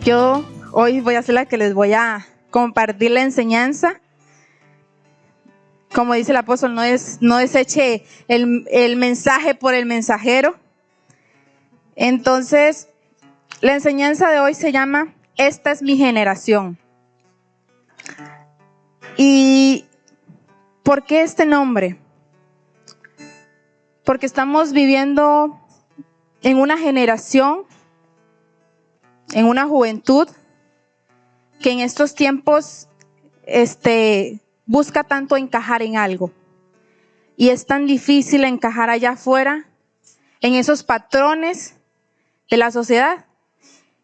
Yo hoy voy a ser la que les voy a compartir la enseñanza. Como dice el apóstol, no deseche el mensaje por el mensajero. Entonces, la enseñanza de hoy se llama Esta es mi generación. ¿Y por qué este nombre? Porque estamos viviendo en una generación, en una juventud que en estos tiempos busca tanto encajar en algo. Y es tan difícil encajar allá afuera, en esos patrones de la sociedad.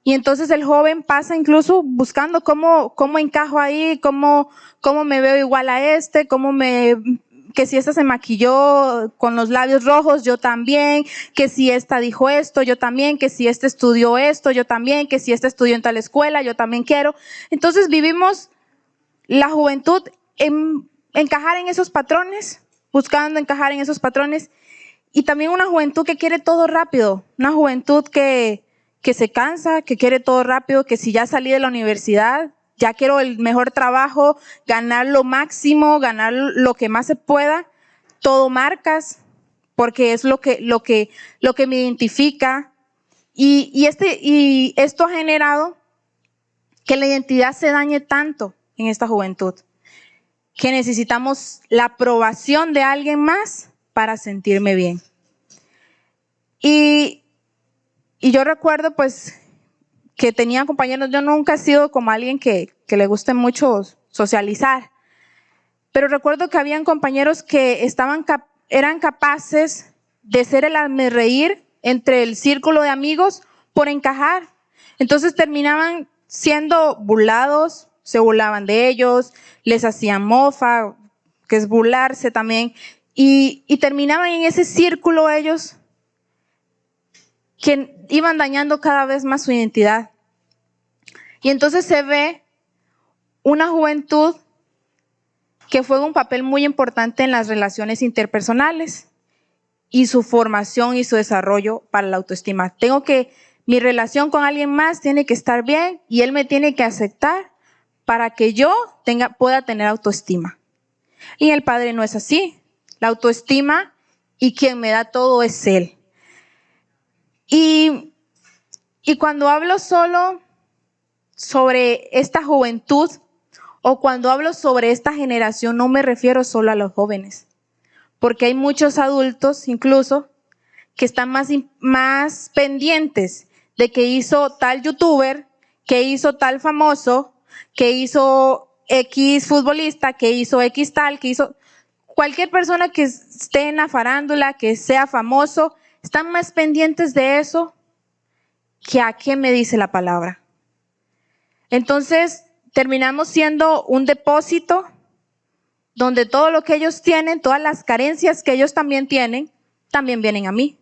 Y entonces el joven pasa incluso buscando cómo encajo ahí, cómo me veo igual a que si esta se maquilló con los labios rojos, yo también, que si esta dijo esto, yo también, que si este estudió esto, yo también, que si este estudió en tal escuela, yo también quiero. Entonces vivimos la juventud en encajar en esos patrones, buscando encajar en esos patrones, y también una juventud que quiere todo rápido, una juventud que se cansa, que quiere todo rápido, que si ya salí de la universidad, ya quiero el mejor trabajo, ganar lo máximo, ganar lo que más se pueda, todo marcas, porque es lo que me identifica. Y esto ha generado que la identidad se dañe tanto en esta juventud, que necesitamos la aprobación de alguien más para sentirme bien. Y yo recuerdo pues que tenía compañeros, yo nunca he sido como alguien que le guste mucho socializar, pero recuerdo que habían compañeros que eran capaces de ser el hazmerreír entre el círculo de amigos por encajar. Entonces terminaban siendo burlados, se burlaban de ellos, les hacían mofa, que es burlarse también, y terminaban en ese círculo ellos que iban dañando cada vez más su identidad. Y entonces se ve una juventud que juega un papel muy importante en las relaciones interpersonales y su formación y su desarrollo para la autoestima. Mi relación con alguien más tiene que estar bien y él me tiene que aceptar para que yo pueda tener autoestima. Y el Padre no es así. La autoestima y quien me da todo es Él. Y cuando hablo solo sobre esta juventud o cuando hablo sobre esta generación, no me refiero solo a los jóvenes, porque hay muchos adultos incluso que están más pendientes de que hizo tal youtuber, que hizo tal famoso, que hizo X futbolista, que hizo X tal, que hizo cualquier persona que esté en la farándula, que sea famoso, están más pendientes de eso que a qué me dice la palabra. Entonces terminamos siendo un depósito donde todo lo que ellos tienen, todas las carencias que ellos también tienen, también vienen a mí.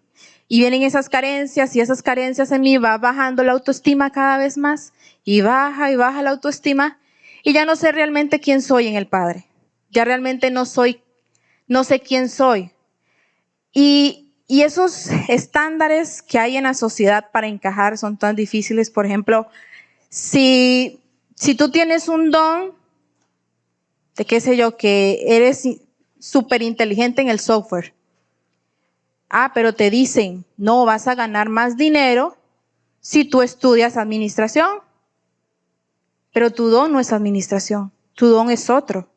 Y vienen esas carencias y esas carencias en mí va bajando la autoestima cada vez más y baja la autoestima y ya no sé realmente quién soy en el Padre. Ya realmente no sé quién soy. Y esos estándares que hay en la sociedad para encajar son tan difíciles. Por ejemplo, si tú tienes un don de qué sé yo, que eres súper inteligente en el software. Pero te dicen, no, vas a ganar más dinero si tú estudias administración. Pero tu don no es administración, tu don es otro.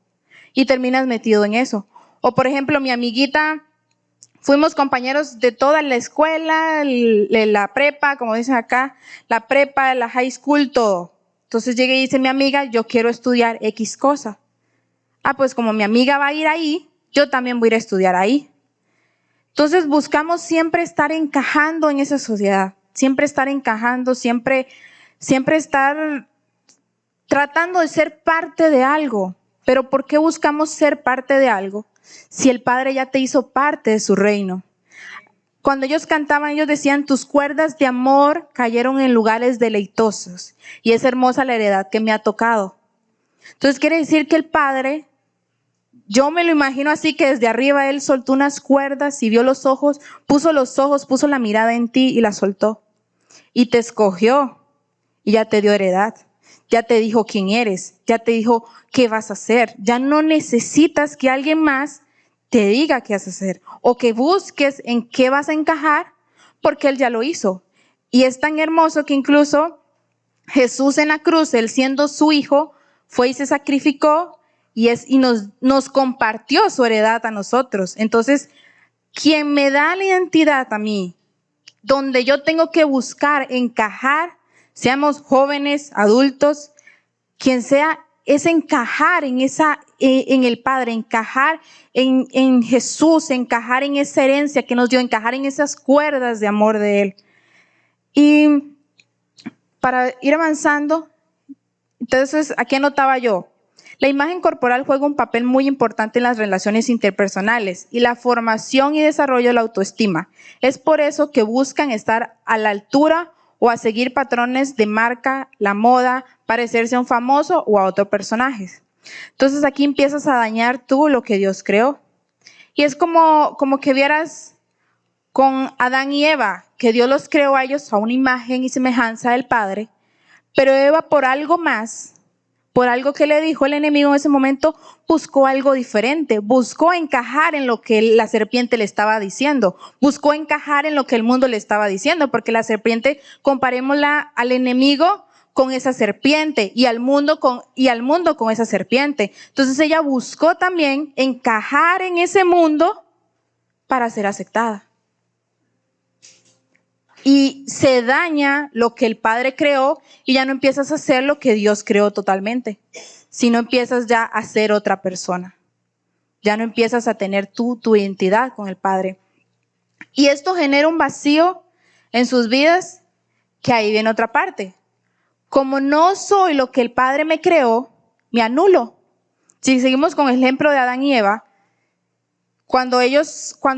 Y terminas metido en eso. O por ejemplo, mi amiguita, fuimos compañeros de toda la escuela, la prepa, como dicen acá, la prepa, la high school, todo. Entonces llega y dice mi amiga, yo quiero estudiar X cosa. Pues como mi amiga va a ir ahí, yo también voy a ir a estudiar ahí. Entonces buscamos siempre estar encajando en esa sociedad, siempre estar encajando, siempre estar tratando de ser parte de algo. Pero ¿por qué buscamos ser parte de algo si el Padre ya te hizo parte de su reino? Cuando ellos cantaban, ellos decían, tus cuerdas de amor cayeron en lugares deleitosos y es hermosa la heredad que me ha tocado. Entonces quiere decir que el Padre, yo me lo imagino así, que desde arriba Él soltó unas cuerdas y vio los ojos, puso la mirada en ti y la soltó. Y te escogió y ya te dio heredad. Ya te dijo quién eres, ya te dijo qué vas a hacer. Ya no necesitas que alguien más te diga qué vas a hacer o que busques en qué vas a encajar, porque Él ya lo hizo. Y es tan hermoso que incluso Jesús en la cruz, Él siendo su hijo, fue y se sacrificó y nos compartió su heredad a nosotros. Entonces, quien me da la identidad a mí, donde yo tengo que buscar encajar, seamos jóvenes, adultos, quien sea, es encajar en el Padre, encajar en Jesús, encajar en esa herencia que nos dio, encajar en esas cuerdas de amor de Él. Y para ir avanzando, entonces, ¿a qué anotaba yo? La imagen corporal juega un papel muy importante en las relaciones interpersonales y la formación y desarrollo de la autoestima. Es por eso que buscan estar a la altura o a seguir patrones de marca, la moda, parecerse a un famoso o a otro personaje. Entonces aquí empiezas a dañar tú lo que Dios creó. Y es como que vieras con Adán y Eva, que Dios los creó a ellos a una imagen y semejanza del Padre, pero Eva por algo más, por algo que le dijo el enemigo en ese momento, buscó algo diferente, buscó encajar en lo que la serpiente le estaba diciendo, buscó encajar en lo que el mundo le estaba diciendo, porque la serpiente, comparémosla al enemigo con esa serpiente y al mundo con esa serpiente. Entonces ella buscó también encajar en ese mundo para ser aceptada. Y se daña lo que el Padre creó y ya no empiezas a hacer lo que Dios creó totalmente, sino empiezas ya a ser otra persona. Ya no empiezas a tener tu identidad con el Padre. Y esto genera un vacío en sus vidas, que ahí viene otra parte. Como no soy lo que el Padre me creó, me anulo. Si seguimos con el ejemplo de Adán y Eva, cuando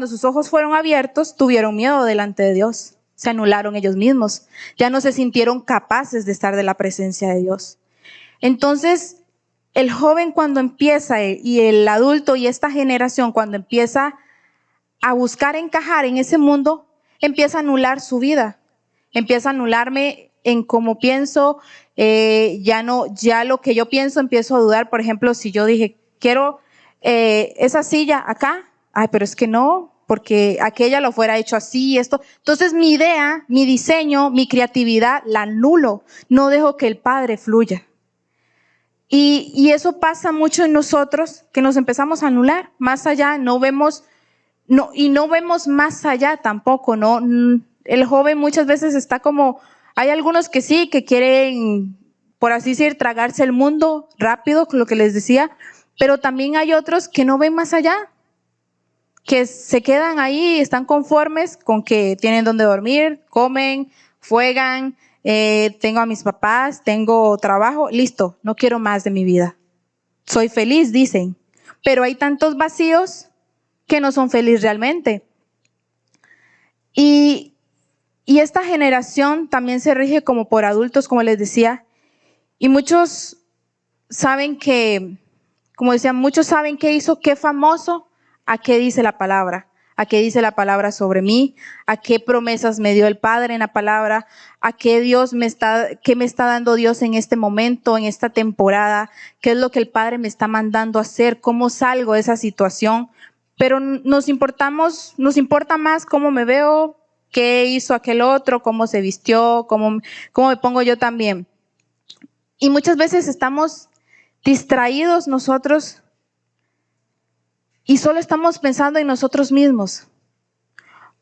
sus ojos fueron abiertos, tuvieron miedo delante de Dios. Se anularon ellos mismos. Ya no se sintieron capaces de estar de la presencia de Dios. Entonces, el joven cuando empieza, y el adulto y esta generación cuando empieza a buscar encajar en ese mundo, empieza a anular su vida. Empieza a anularme en cómo pienso. Ya lo que yo pienso empiezo a dudar. Por ejemplo, si yo dije, quiero esa silla acá. Ay, pero es que no, porque aquella lo fuera hecho así, esto. Entonces mi idea, mi diseño, mi creatividad la anulo. No dejo que el Padre fluya. Y eso pasa mucho en nosotros, que nos empezamos a anular. Más allá, no vemos más allá tampoco, ¿no? El joven muchas veces está como, hay algunos que sí, que quieren, por así decir, tragarse el mundo rápido, con lo que les decía, pero también hay otros que no ven más allá, que se quedan ahí, están conformes con que tienen donde dormir, comen, juegan, tengo a mis papás, tengo trabajo, listo, no quiero más de mi vida. Soy feliz, dicen, pero hay tantos vacíos que no son felices realmente. Y esta generación también se rige como por adultos, como les decía, y muchos saben que, como decía, muchos saben qué hizo, qué famoso, a qué dice la palabra sobre mí, a qué promesas me dio el Padre en la palabra, a qué qué me está dando Dios en este momento, en esta temporada, qué es lo que el Padre me está mandando a hacer, cómo salgo de esa situación. Pero nos importa más cómo me veo, qué hizo aquel otro, cómo se vistió, cómo me pongo yo también. Y muchas veces estamos distraídos nosotros y solo estamos pensando en nosotros mismos.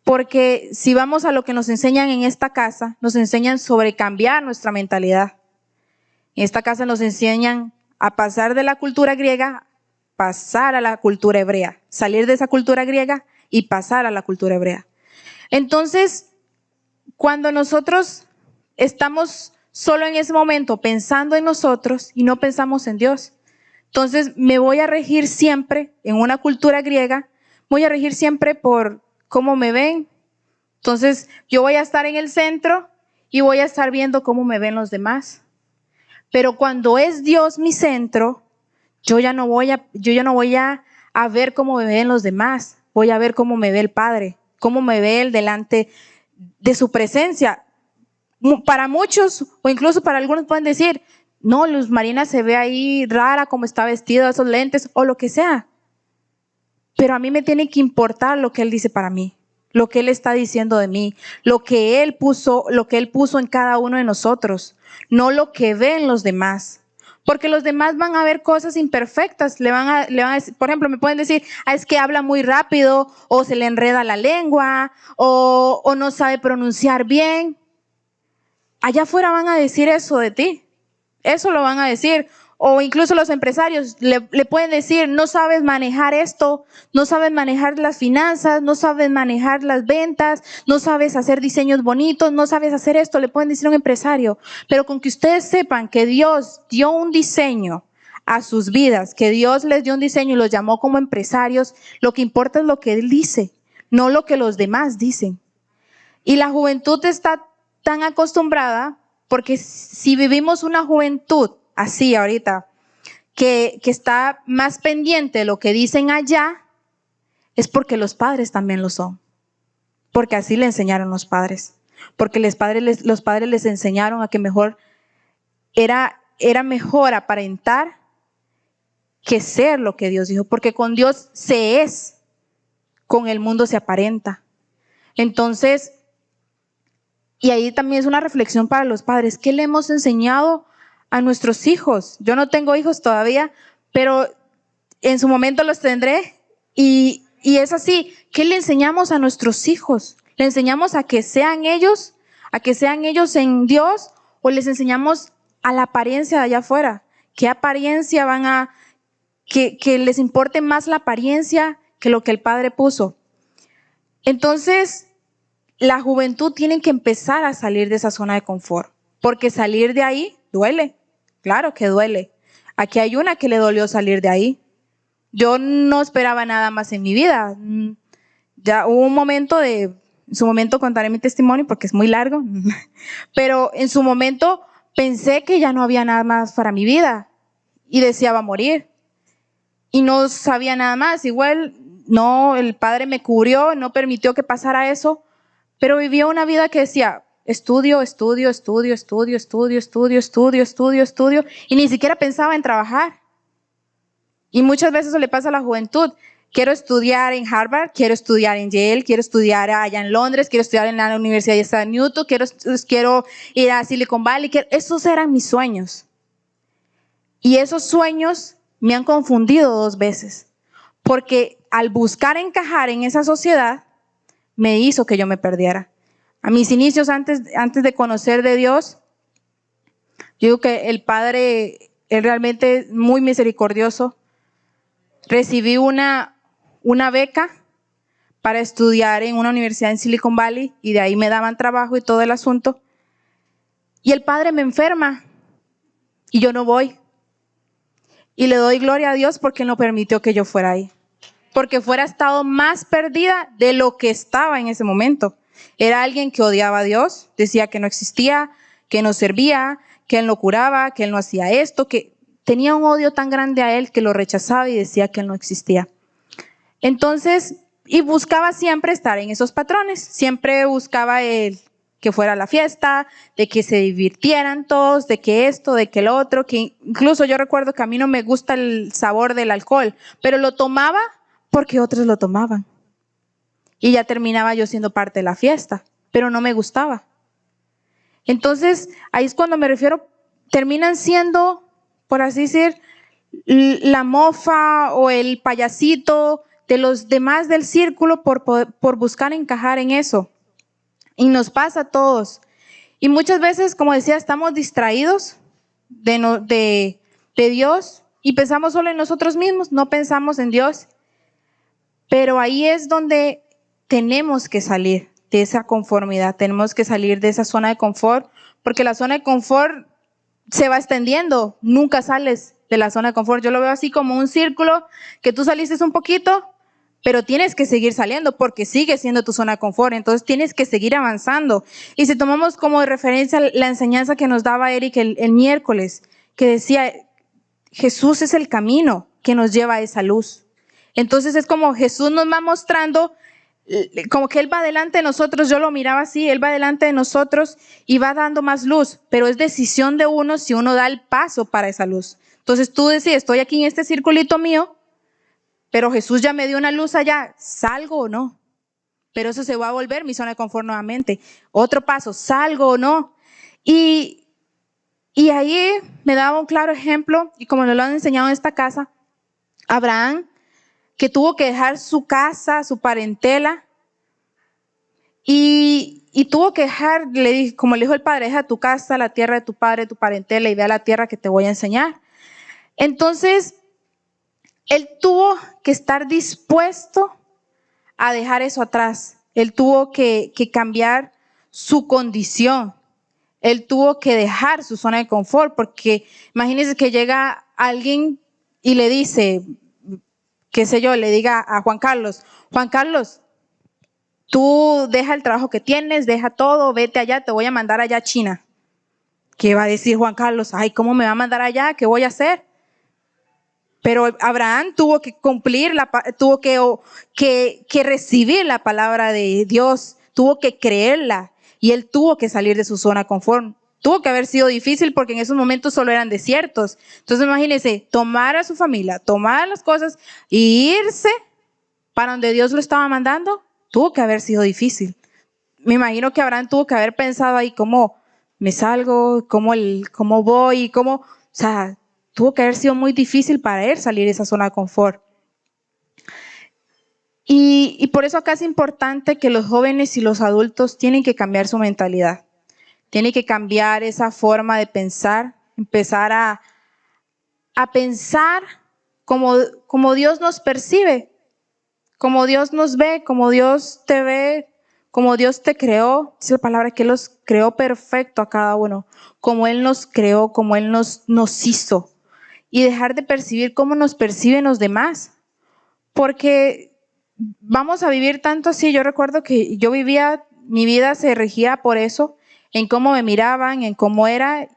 Porque si vamos a lo que nos enseñan en esta casa, nos enseñan sobre cambiar nuestra mentalidad. En esta casa nos enseñan a pasar de la cultura griega, pasar a la cultura hebrea, salir de esa cultura griega y pasar a la cultura hebrea. Entonces, cuando nosotros estamos solo en ese momento pensando en nosotros y no pensamos en Dios, entonces me voy a regir siempre en una cultura griega, voy a regir siempre por cómo me ven. Entonces yo voy a estar en el centro y voy a estar viendo cómo me ven los demás. Pero cuando es Dios mi centro, yo ya no voy a ver cómo me ven los demás, voy a ver cómo me ve el Padre, cómo me ve Él delante de su presencia. Para muchos, o incluso para algunos pueden decir, no, Luz Marina se ve ahí rara, como está vestida, esos lentes, o lo que sea. Pero a mí me tiene que importar lo que Él dice para mí, lo que Él está diciendo de mí, lo que Él puso en cada uno de nosotros, no lo que ven los demás. Porque los demás van a ver cosas imperfectas, le van a decir, por ejemplo, me pueden decir, es que habla muy rápido, o se le enreda la lengua, o no sabe pronunciar bien. Allá afuera van a decir eso de ti, eso lo van a decir. O incluso los empresarios le pueden decir, no sabes manejar esto, no sabes manejar las finanzas, no sabes manejar las ventas, no sabes hacer diseños bonitos, no sabes hacer esto, le pueden decir a un empresario. Pero con que ustedes sepan que Dios dio un diseño a sus vidas, que Dios les dio un diseño y los llamó como empresarios, lo que importa es lo que Él dice, no lo que los demás dicen. Y la juventud está tan acostumbrada, porque si vivimos una juventud así ahorita, que está más pendiente de lo que dicen allá, es porque los padres también lo son. Porque así le enseñaron los padres. Porque los padres les enseñaron a que mejor era mejor aparentar que ser lo que Dios dijo. Porque con Dios se es, con el mundo se aparenta. Entonces, y ahí también es una reflexión para los padres. ¿Qué le hemos enseñado a nuestros hijos? Yo no tengo hijos todavía, pero en su momento los tendré. Y es así. ¿Qué le enseñamos a nuestros hijos? ¿Le enseñamos a que sean ellos en Dios, o les enseñamos a la apariencia de allá afuera? ¿Qué apariencia que les importe más la apariencia que lo que el Padre puso? Entonces, la juventud tiene que empezar a salir de esa zona de confort, porque salir de ahí duele. Claro que duele. Aquí hay una que le dolió salir de ahí. Yo no esperaba nada más en mi vida. Ya hubo un momento en su momento contaré mi testimonio porque es muy largo, pero en su momento pensé que ya no había nada más para mi vida y deseaba morir. Y no sabía nada más. Igual, no, el Padre me cubrió, no permitió que pasara eso, pero vivía una vida que decía, estudio, y ni siquiera pensaba en trabajar. Y muchas veces eso le pasa a la juventud. Quiero estudiar en Harvard, quiero estudiar en Yale, quiero estudiar allá en Londres, quiero estudiar en la Universidad de St. Newton, quiero ir a Silicon Valley. Esos eran mis sueños. Y esos sueños me han confundido 2 veces. Porque al buscar encajar en esa sociedad, me hizo que yo me perdiera. A mis inicios, antes de conocer de Dios, yo digo que el Padre, Él realmente es muy misericordioso. Recibí una beca para estudiar en una universidad en Silicon Valley, y de ahí me daban trabajo y todo el asunto. Y el Padre me enferma y yo no voy. Y le doy gloria a Dios porque no permitió que yo fuera ahí. Porque fuera estado más perdida de lo que estaba en ese momento. Era alguien que odiaba a Dios, decía que no existía, que no servía, que Él no curaba, que Él no hacía esto, que tenía un odio tan grande a Él que lo rechazaba y decía que Él no existía. Entonces, y buscaba siempre estar en esos patrones, siempre buscaba que fuera la fiesta, de que se divirtieran todos, de que esto, de que lo otro, que incluso yo recuerdo que a mí no me gusta el sabor del alcohol, pero lo tomaba porque otros lo tomaban. Y ya terminaba yo siendo parte de la fiesta, pero no me gustaba. Entonces, ahí es cuando me refiero, terminan siendo, por así decir, la mofa o el payasito de los demás del círculo por buscar encajar en eso. Y nos pasa a todos. Y muchas veces, como decía, estamos distraídos de Dios y pensamos solo en nosotros mismos, no pensamos en Dios. Pero ahí es donde tenemos que salir de esa conformidad, tenemos que salir de esa zona de confort, porque la zona de confort se va extendiendo, nunca sales de la zona de confort. Yo lo veo así como un círculo, que tú saliste un poquito, pero tienes que seguir saliendo porque sigue siendo tu zona de confort, entonces tienes que seguir avanzando. Y si tomamos como de referencia la enseñanza que nos daba Eric el miércoles, que decía, Jesús es el camino que nos lleva a esa luz. Entonces es como Jesús nos va mostrando como que Él va delante de nosotros, yo lo miraba así, Él va delante de nosotros y va dando más luz, pero es decisión de uno si uno da el paso para esa luz. Entonces tú decís, estoy aquí en este circulito mío, pero Jesús ya me dio una luz allá, ¿salgo o no? Pero eso se va a volver mi zona de confort nuevamente. Otro paso, ¿salgo o no? Y ahí me daba un claro ejemplo, y como nos lo han enseñado en esta casa, Abraham, que tuvo que dejar su casa, su parentela, y tuvo que dejar, como le dijo el padre, deja tu casa, la tierra de tu padre, tu parentela, y ve a la tierra que te voy a enseñar. Entonces, él tuvo que estar dispuesto a dejar eso atrás. Él tuvo que cambiar su condición. Él tuvo que dejar su zona de confort, porque imagínense que llega alguien y le dice, qué sé yo, le diga a Juan Carlos, tú deja el trabajo que tienes, deja todo, vete allá, te voy a mandar allá a China. ¿Qué va a decir Juan Carlos? Ay, ¿cómo me va a mandar allá? ¿Qué voy a hacer? Pero Abraham tuvo que cumplir, tuvo que recibir la palabra de Dios, tuvo que creerla, y él tuvo que salir de su zona de confort. Tuvo que haber sido difícil porque en esos momentos solo eran desiertos. Entonces imagínense, tomar a su familia, tomar las cosas y irse para donde Dios lo estaba mandando, tuvo que haber sido difícil. Me imagino que Abraham tuvo que haber pensado ahí cómo me salgo, cómo voy, o sea, tuvo que haber sido muy difícil para él salir de esa zona de confort. Y por eso acá es importante que los jóvenes y los adultos tienen que cambiar su mentalidad. Tienen que cambiar esa forma de pensar, empezar a pensar como Dios nos percibe, como Dios nos ve, como Dios te ve, como Dios te creó. Dice la palabra que Él los creó perfecto a cada uno, como Él nos creó, como Él nos hizo. Y dejar de percibir cómo nos perciben los demás. Porque vamos a vivir tanto así. Yo recuerdo que yo mi vida se regía por eso, en cómo me miraban, en cómo era. E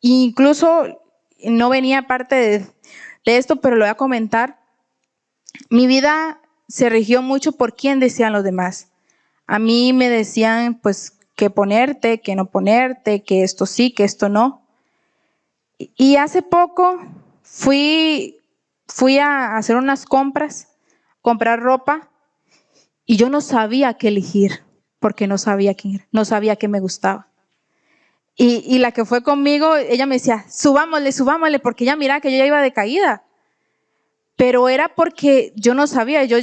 incluso no venía parte de esto, pero lo voy a comentar. Mi vida se regió mucho por quién decían los demás. A mí me decían, pues, qué ponerte, qué no ponerte, que esto sí, que esto no. Y hace poco fui a hacer unas comprar ropa, y yo no sabía qué elegir, porque no sabía quién era, no sabía qué me gustaba. Y la que fue conmigo, ella me decía, subámosle, porque ella miraba que yo ya iba de caída. Pero era porque yo no sabía, yo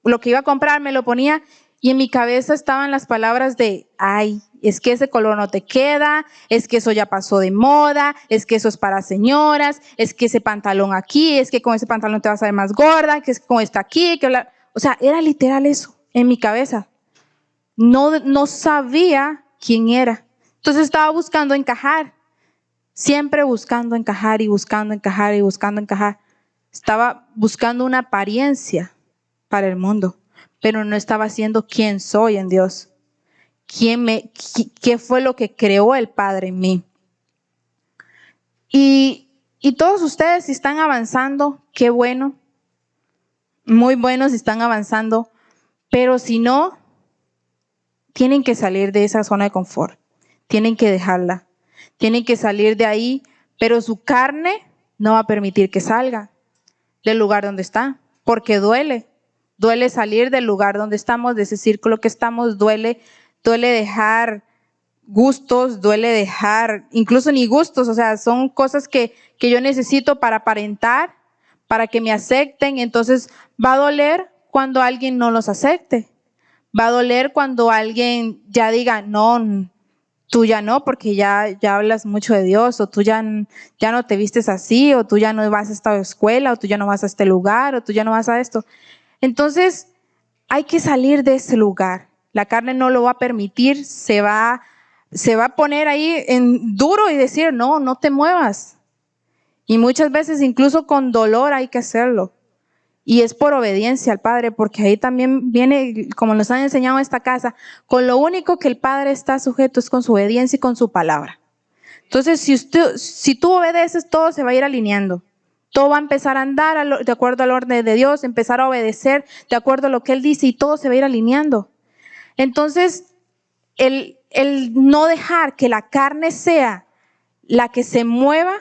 lo que iba a comprar, me lo ponía, y en mi cabeza estaban las palabras de, ay, es que ese color no te queda, es que eso ya pasó de moda, es que eso es para señoras, es que ese pantalón aquí, es que con ese pantalón te vas a ver más gorda, que es con esta aquí, o sea, era literal eso en mi cabeza. No sabía quién era. Entonces estaba buscando encajar. Siempre buscando encajar y buscando encajar y buscando encajar. Estaba buscando una apariencia para el mundo, pero no estaba siendo quién soy en Dios. ¿Qué fue lo que creó el Padre en mí? Y todos ustedes, si están avanzando, qué bueno. Muy buenos si están avanzando, pero si no, tienen que salir de esa zona de confort. Tienen que dejarla. Tienen que salir de ahí, pero su carne no va a permitir que salga del lugar donde está, porque duele salir del lugar donde estamos, de ese círculo que estamos, duele dejar gustos, duele dejar, incluso ni gustos, o sea, son cosas que yo necesito para aparentar, para que me acepten. Entonces va a doler cuando alguien no los acepte, va a doler cuando alguien ya diga, no, tú ya no, porque ya hablas mucho de Dios, o tú ya no te vistes así, o tú ya no vas a esta escuela, o tú ya no vas a este lugar, o tú ya no vas a esto. Entonces, hay que salir de ese lugar. La carne no lo va a permitir, se va a poner ahí en duro y decir, no te muevas. Y muchas veces incluso con dolor hay que hacerlo. Y es por obediencia al Padre, porque ahí también viene, como nos han enseñado en esta casa, con lo único que el Padre está sujeto es con su obediencia y con su palabra. Entonces, si tú obedeces, todo se va a ir alineando. todo va a empezar a andar de acuerdo al orden de Dios, empezar a obedecer de acuerdo a lo que Él dice y todo se va a ir alineando. Entonces, el no dejar que la carne sea la que se mueva,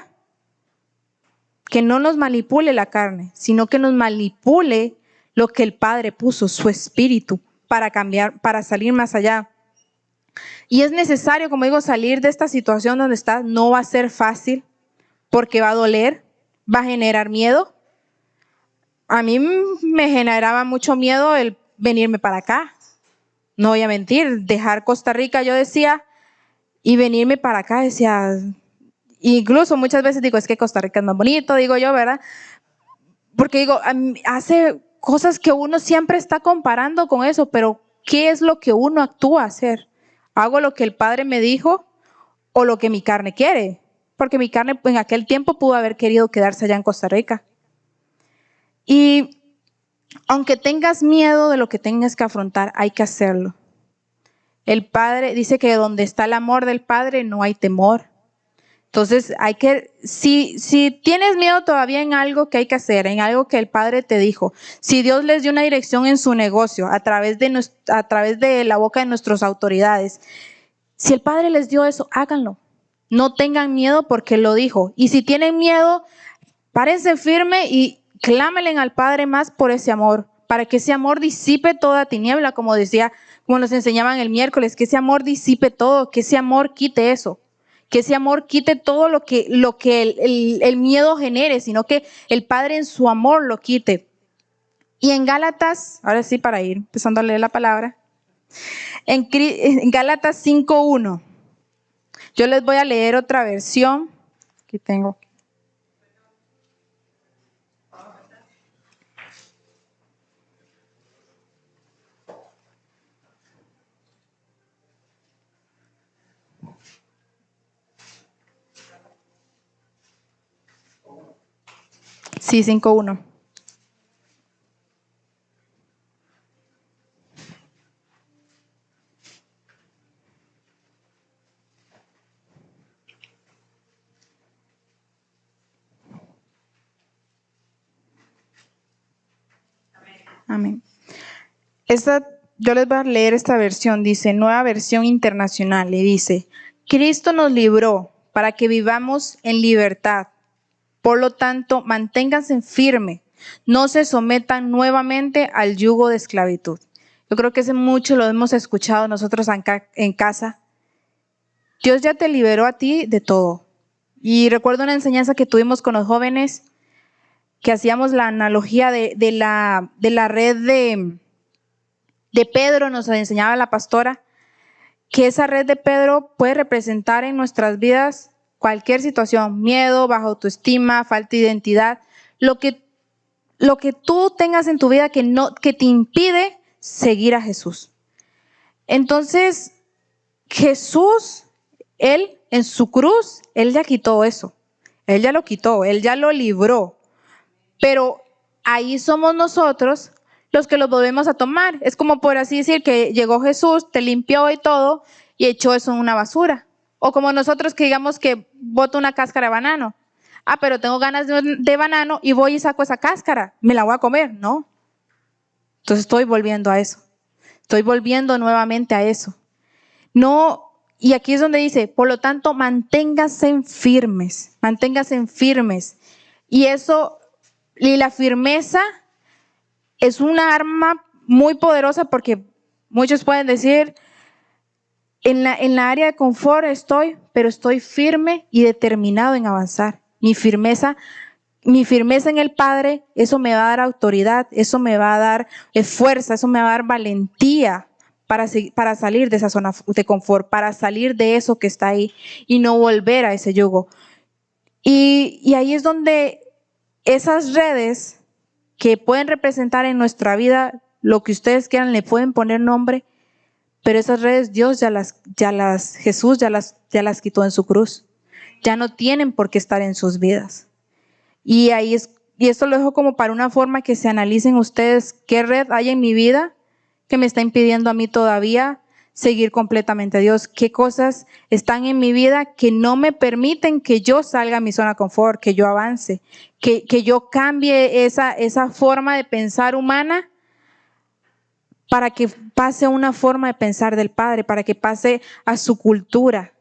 que no nos manipule la carne, sino que nos manipule lo que el Padre puso, su espíritu, para cambiar, para salir más allá. Y es necesario, como digo, salir de esta situación donde estás. No va a ser fácil, porque va a doler, va a generar miedo. A mí me generaba mucho miedo el venirme para acá. No voy a mentir, dejar Costa Rica, yo decía, y venirme para acá, decía, incluso muchas veces digo, es que Costa Rica es más bonito, digo yo, ¿verdad? Porque digo, hace cosas que uno siempre está comparando con eso, pero ¿qué es lo que uno actúa a hacer? ¿Hago lo que el Padre me dijo o lo que mi carne quiere? Porque mi carne en aquel tiempo pudo haber querido quedarse allá en Costa Rica. Y aunque tengas miedo de lo que tengas que afrontar, hay que hacerlo. El Padre dice que donde está el amor del Padre no hay temor. Entonces hay que, si tienes miedo todavía en algo que hay que hacer, en algo que el Padre te dijo, si Dios les dio una dirección en su negocio a través de la boca de nuestras autoridades, si el Padre les dio eso, háganlo. No tengan miedo porque lo dijo. Y si tienen miedo, párense firme y clámenle al Padre más por ese amor, para que ese amor disipe toda tiniebla, como nos enseñaban el miércoles, que ese amor disipe todo, que ese amor quite eso, que ese amor quite todo lo que el miedo genere, sino que el Padre en su amor lo quite. Y en Gálatas, ahora sí para ir empezando a leer la palabra, en Gálatas 5:1, yo les voy a leer otra versión, aquí tengo. Sí, 5:1. Amén. Yo les voy a leer esta versión, dice, Nueva Versión Internacional, y dice, Cristo nos libró para que vivamos en libertad. Por lo tanto, manténganse firmes, no se sometan nuevamente al yugo de esclavitud. Yo creo que ese mucho lo hemos escuchado nosotros en casa. Dios ya te liberó a ti de todo. Y recuerdo una enseñanza que tuvimos con los jóvenes, que hacíamos la analogía de la red de Pedro, nos enseñaba la pastora, que esa red de Pedro puede representar en nuestras vidas cualquier situación, miedo, baja autoestima, falta de identidad, lo que tú tengas en tu vida que te impide seguir a Jesús. Entonces, Jesús, Él en su cruz, Él ya quitó eso. Él ya lo quitó, Él ya lo libró. Pero ahí somos nosotros los que los volvemos a tomar. Es como por así decir que llegó Jesús, te limpió y todo, y echó eso en una basura. O como nosotros que digamos que boto una cáscara de banano. Ah, pero tengo ganas de banano y voy y saco esa cáscara. Me la voy a comer, ¿no? Entonces estoy volviendo a eso. Estoy volviendo nuevamente a eso. No, y aquí es donde dice, por lo tanto, manténganse firmes. Manténganse firmes. Y eso, y la firmeza es una arma muy poderosa porque muchos pueden decir, en la área de confort pero estoy firme y determinado en avanzar. Mi firmeza en el Padre, eso me va a dar autoridad, eso me va a dar fuerza, eso me va a dar valentía para salir de esa zona de confort, para salir de eso que está ahí y no volver a ese yugo. Y ahí es donde esas redes que pueden representar en nuestra vida lo que ustedes quieran, le pueden poner nombre, pero esas redes Dios Jesús ya las quitó en su cruz. Ya no tienen por qué estar en sus vidas. Y esto lo dejo como para una forma que se analicen ustedes qué red hay en mi vida que me está impidiendo a mí todavía seguir completamente a Dios? ¿Qué cosas están en mi vida que no me permiten que yo salga a mi zona de confort, que yo avance, que yo cambie esa forma de pensar humana para que pase a una forma de pensar del Padre, para que pase a su cultura,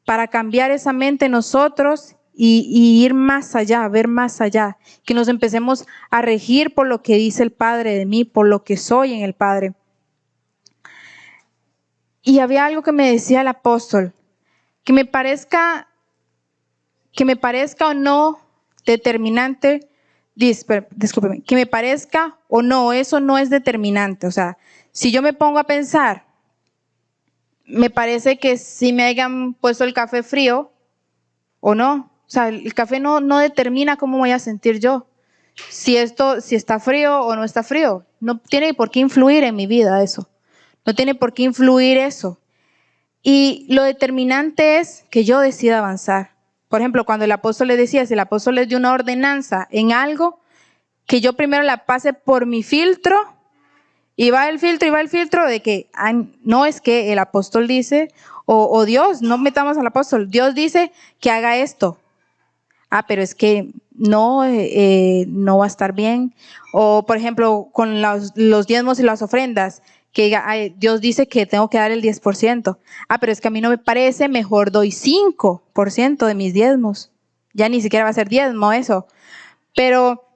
para cambiar esa mente nosotros y ir más allá, ver más allá, que nos empecemos a regir por lo que dice el Padre de mí, por lo que soy en el Padre. Y había algo que me decía el apóstol, que me parezca o no determinante, discúlpeme, que me parezca o no, eso no es determinante. O sea, si yo me pongo a pensar, me parece que si me hayan puesto el café frío o no. O sea, el café no determina cómo voy a sentir yo. Si está frío o no está frío. No tiene por qué influir en mi vida eso. No tiene por qué influir eso. Y lo determinante es que yo decida avanzar. Por ejemplo, cuando el apóstol le decía, si el apóstol le dio una ordenanza en algo, que yo primero la pase por mi filtro, y va el filtro de que no es que el apóstol dice, o Dios, no metamos al apóstol, Dios dice que haga esto. Pero es que no va a estar bien. O por ejemplo, con los diezmos y las ofrendas, que diga, Dios dice que tengo que dar el 10%. Pero es que a mí no me parece, mejor doy 5% de mis diezmos. Ya ni siquiera va a ser diezmo eso. Pero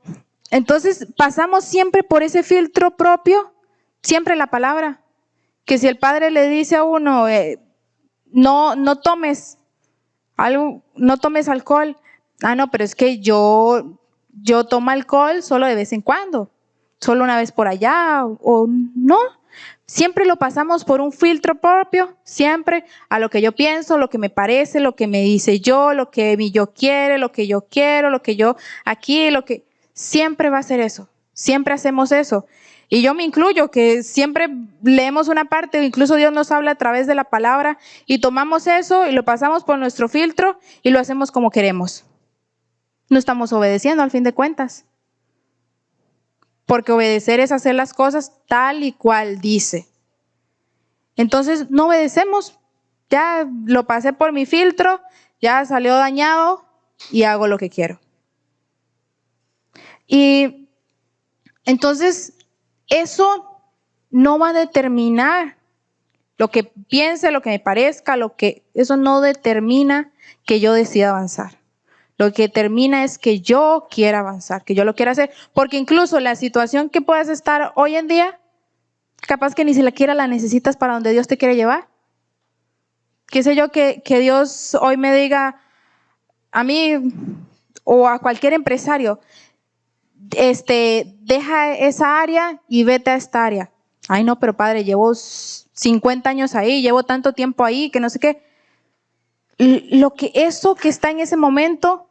entonces pasamos siempre por ese filtro propio, siempre la palabra. Que si el Padre le dice a uno, no tomes algo, no tomes alcohol. No, pero es que yo tomo alcohol solo de vez en cuando, solo una vez por allá, o no. Siempre lo pasamos por un filtro propio, siempre a lo que yo pienso, lo que me parece, lo que me dice yo, lo que mi yo quiere, lo que yo quiero, lo que yo aquí, siempre va a ser eso, siempre hacemos eso. Y yo me incluyo, que siempre leemos una parte, o incluso Dios nos habla a través de la palabra, y tomamos eso y lo pasamos por nuestro filtro y lo hacemos como queremos. No estamos obedeciendo al fin de cuentas. Porque obedecer es hacer las cosas tal y cual dice. Entonces no obedecemos. Ya lo pasé por mi filtro, ya salió dañado y hago lo que quiero. Y entonces eso no va a determinar lo que piense, lo que me parezca, eso no determina que yo decida avanzar. Lo que determina es que yo quiera avanzar, que yo lo quiera hacer. Porque incluso la situación que puedas estar hoy en día, capaz que ni siquiera la necesitas para donde Dios te quiere llevar. Qué sé yo, que Dios hoy me diga a mí o a cualquier empresario, deja esa área y vete a esta área. No, pero padre, llevo 50 años ahí, llevo tanto tiempo ahí, que no sé qué. Eso que está en ese momento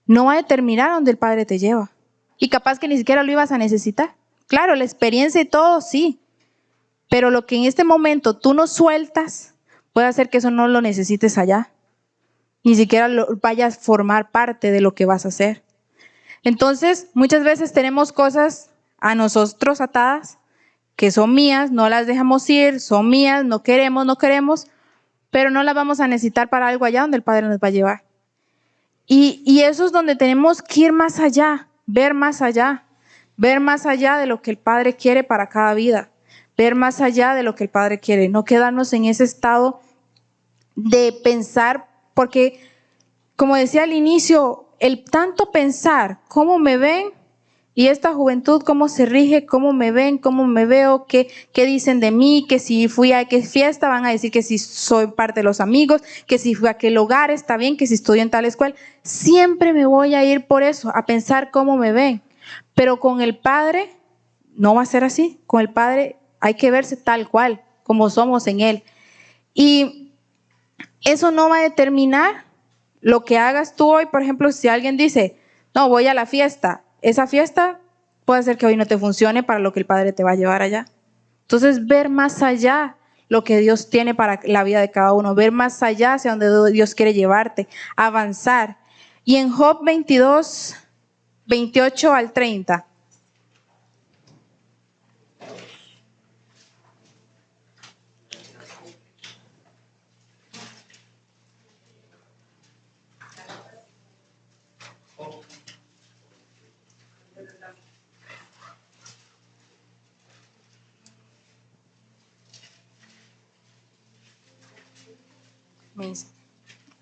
no va a determinar dónde el Padre te lleva. Y capaz que ni siquiera lo ibas a necesitar. Claro, la experiencia y todo, sí. Pero lo que en este momento tú no sueltas, puede hacer que eso no lo necesites allá. Ni siquiera vayas a formar parte de lo que vas a hacer. Entonces, muchas veces tenemos cosas a nosotros atadas, que son mías, no las dejamos ir, son mías, no queremos, pero no las vamos a necesitar para algo allá donde el Padre nos va a llevar. Y eso es donde tenemos que ir más allá, ver más allá de lo que el Padre quiere para cada vida, ver más allá de lo que el Padre quiere, no quedarnos en ese estado de pensar, porque como decía al inicio, el tanto pensar cómo me ven y esta juventud cómo se rige, cómo me ven, cómo me veo, qué dicen de mí, que si fui a qué fiesta van a decir que si soy parte de los amigos, que si fui a aquel hogar está bien, que si estudio en tal escuela. Siempre me voy a ir por eso, a pensar cómo me ven. Pero con el Padre no va a ser así. Con el Padre hay que verse tal cual, como somos en Él. Y eso no va a determinar lo que hagas tú hoy. Por ejemplo, si alguien dice, no, voy a la fiesta, esa fiesta puede ser que hoy no te funcione para lo que el Padre te va a llevar allá. Entonces, ver más allá lo que Dios tiene para la vida de cada uno, ver más allá hacia donde Dios quiere llevarte, avanzar. Y en Job 22, 28 al 30.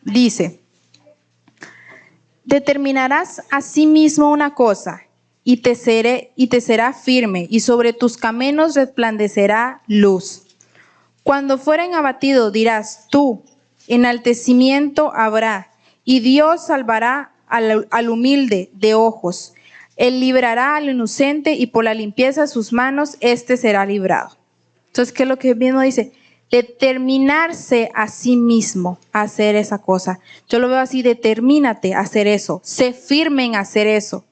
Dice, determinarás a sí mismo una cosa y te será firme, y sobre tus caminos resplandecerá luz. Cuando fueren abatidos dirás tú, enaltecimiento habrá, y Dios salvará al humilde de ojos. Él librará al inocente, y por la limpieza de sus manos éste será librado. Entonces, ¿qué es lo que mismo dice? Determinarse a sí mismo a hacer esa cosa. Yo lo veo así: determínate a hacer eso, sé firme en hacer eso.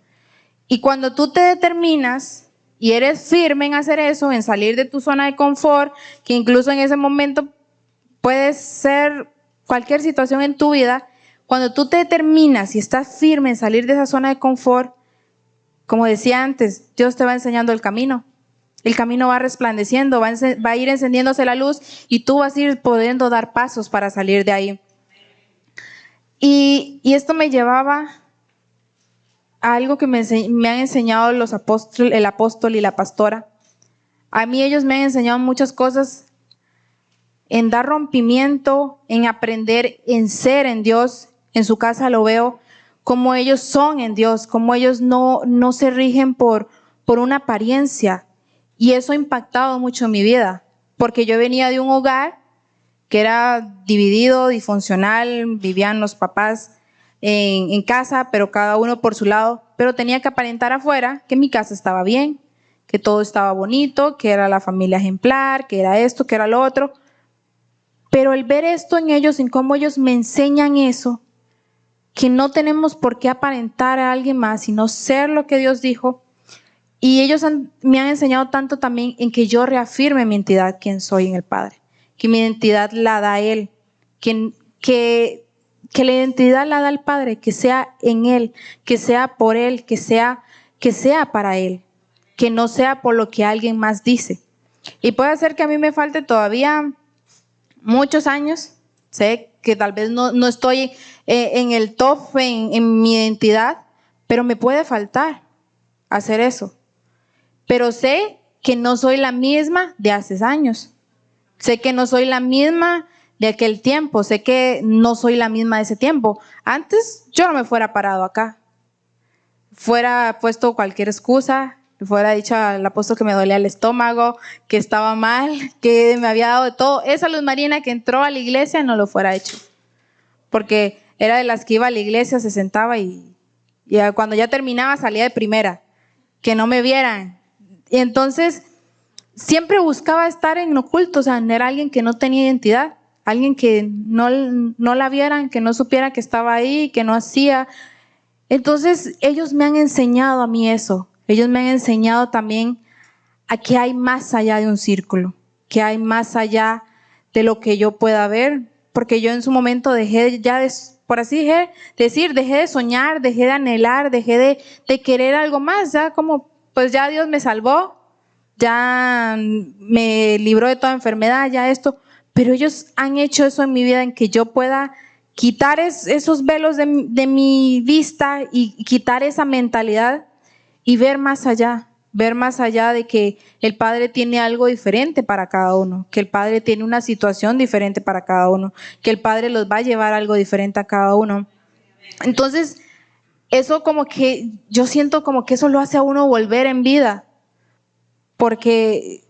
Y cuando tú te determinas y eres firme en hacer eso, en salir de tu zona de confort, que incluso en ese momento puede ser cualquier situación en tu vida, cuando tú te determinas y estás firme en salir de esa zona de confort, como decía antes, Dios te va enseñando el camino. El camino va resplandeciendo, va a ir encendiéndose la luz, y tú vas a ir pudiendo dar pasos para salir de ahí. Y esto me llevaba a algo que me han enseñado el apóstol y la pastora. A mí ellos me han enseñado muchas cosas en dar rompimiento, en aprender, en ser en Dios. En su casa lo veo como ellos son en Dios, como ellos no se rigen por una apariencia. Y eso ha impactado mucho en mi vida, porque yo venía de un hogar que era dividido, disfuncional, vivían los papás en casa, pero cada uno por su lado, pero tenía que aparentar afuera que mi casa estaba bien, que todo estaba bonito, que era la familia ejemplar, que era esto, que era lo otro. Pero el ver esto en ellos, en cómo ellos me enseñan eso, que no tenemos por qué aparentar a alguien más, sino ser lo que Dios dijo. Y ellos me han enseñado tanto también en que yo reafirme mi identidad, quién soy en el Padre, que mi identidad la da Él, que la identidad la da el Padre, que sea en Él, que sea por Él, que sea para Él, que no sea por lo que alguien más dice. Y puede ser que a mí me falte todavía muchos años, sé que tal vez no estoy en el top en mi identidad, pero me puede faltar hacer eso. Pero sé que no soy la misma de hace años. Sé que no soy la misma de aquel tiempo. Sé que no soy la misma de ese tiempo. Antes yo no me fuera parado acá. Fuera puesto cualquier excusa. Fuera dicho al apóstol que me dolía el estómago, que estaba mal, que me había dado de todo. Esa Luz Marina que entró a la iglesia no lo fuera hecho. Porque era de las que iba a la iglesia, se sentaba y cuando ya terminaba salía de primera. Que no me vieran. Y entonces siempre buscaba estar en oculto, o sea, era alguien que no tenía identidad, alguien que no la vieran, que no supiera que estaba ahí, que no hacía. Entonces ellos me han enseñado a mí eso. Ellos me han enseñado también a que hay más allá de un círculo, que hay más allá de lo que yo pueda ver, porque yo en su momento dejé ya de, por así decir, dejé de soñar, dejé de anhelar, dejé de querer algo más, ya como pues ya Dios me salvó, ya me libró de toda enfermedad, ya esto, pero ellos han hecho eso en mi vida, en que yo pueda quitar esos velos de mi vista y quitar esa mentalidad y ver más allá de que el Padre tiene algo diferente para cada uno, que el Padre tiene una situación diferente para cada uno, que el Padre los va a llevar algo diferente a cada uno. Entonces, eso como que yo siento como que eso lo hace a uno volver en vida, porque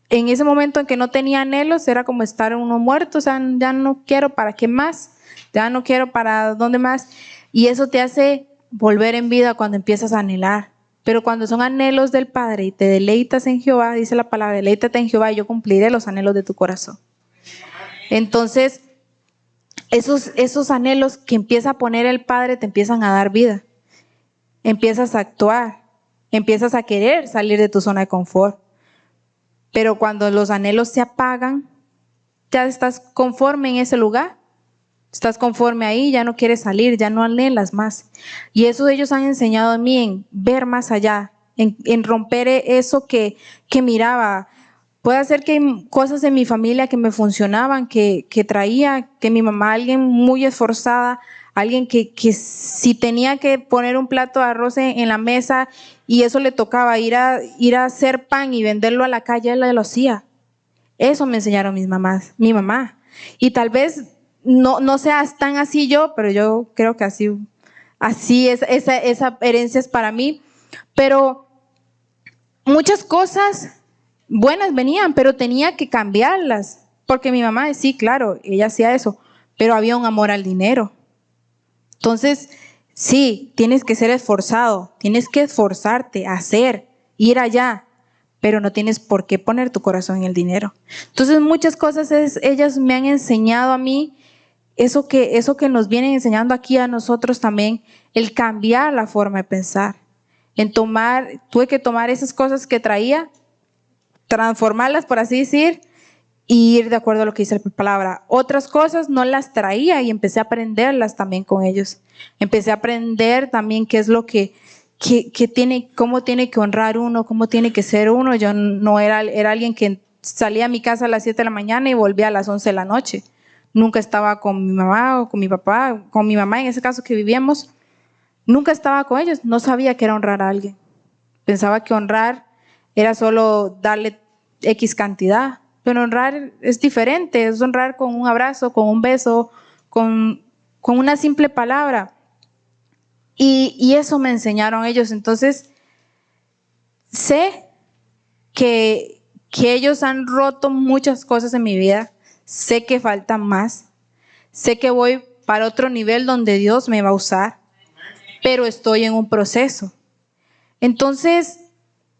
en ese momento en que no tenía anhelos era como estar uno muerto, o sea, ya no quiero para qué más, ya no quiero para dónde más, y eso te hace volver en vida cuando empiezas a anhelar. Pero cuando son anhelos del Padre y te deleitas en Jehová, dice la palabra, deleítate en Jehová y yo cumpliré los anhelos de tu corazón. Entonces, esos anhelos que empieza a poner el Padre te empiezan a dar vida. Empiezas a actuar, empiezas a querer salir de tu zona de confort. Pero cuando los anhelos se apagan, ya estás conforme en ese lugar. Estás conforme ahí, ya no quieres salir, ya no anhelas más. Y eso ellos han enseñado a mí, en ver más allá, en romper eso que miraba. Puede ser que hay cosas en mi familia que me funcionaban, que traía, que mi mamá, alguien muy esforzada, alguien que si tenía que poner un plato de arroz en la mesa y eso le tocaba ir a hacer pan y venderlo a la calle, él lo hacía. Eso me enseñaron mi mamá. Y tal vez no seas tan así yo, pero yo creo que así es, esa herencia es para mí. Pero muchas cosas buenas venían, pero tenía que cambiarlas. Porque mi mamá, sí, claro, ella hacía eso, pero había un amor al dinero. Entonces, sí, tienes que ser esforzado, tienes que esforzarte, hacer, ir allá, pero no tienes por qué poner tu corazón en el dinero. Entonces, muchas cosas ellas me han enseñado a mí, eso que nos vienen enseñando aquí a nosotros también, el cambiar la forma de pensar, tuve que tomar esas cosas que traía, transformarlas, por así decir, y ir de acuerdo a lo que dice la palabra. Otras cosas no las traía y empecé a aprenderlas también con ellos. Empecé a aprender también qué es lo que tiene, cómo tiene que honrar uno, cómo tiene que ser uno. Yo no era alguien que salía a mi casa a las 7 de la mañana y volvía a las 11 de la noche. Nunca estaba con mi mamá o con mi papá, con mi mamá en ese caso que vivíamos. Nunca estaba con ellos, no sabía que era honrar a alguien. Pensaba que honrar era solo darle X cantidad. Pero honrar es diferente, es honrar con un abrazo, con un beso, con una simple palabra. Y eso me enseñaron ellos. Entonces, sé que ellos han roto muchas cosas en mi vida. Sé que falta más. Sé que voy para otro nivel donde Dios me va a usar. Pero estoy en un proceso. Entonces,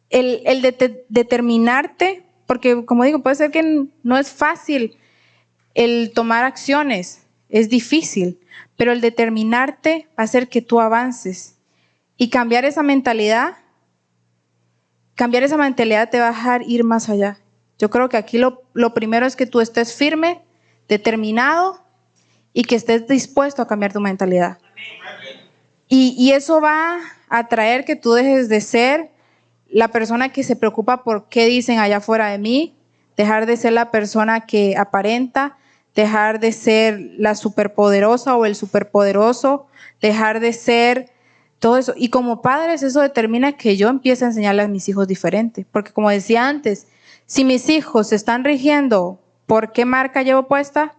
el determinarte, porque como digo, puede ser que no es fácil el tomar acciones, es difícil, pero el determinarte va a hacer que tú avances y cambiar esa mentalidad te va a dejar ir más allá. Yo creo que aquí lo primero es que tú estés firme, determinado y que estés dispuesto a cambiar tu mentalidad. Y eso va a traer que tú dejes de ser la persona que se preocupa por qué dicen allá afuera de mí, dejar de ser la persona que aparenta, dejar de ser la superpoderosa o el superpoderoso, dejar de ser todo eso. Y como padres eso determina que yo empiece a enseñarle a mis hijos diferente. Porque como decía antes, si mis hijos se están rigiendo por qué marca llevo puesta,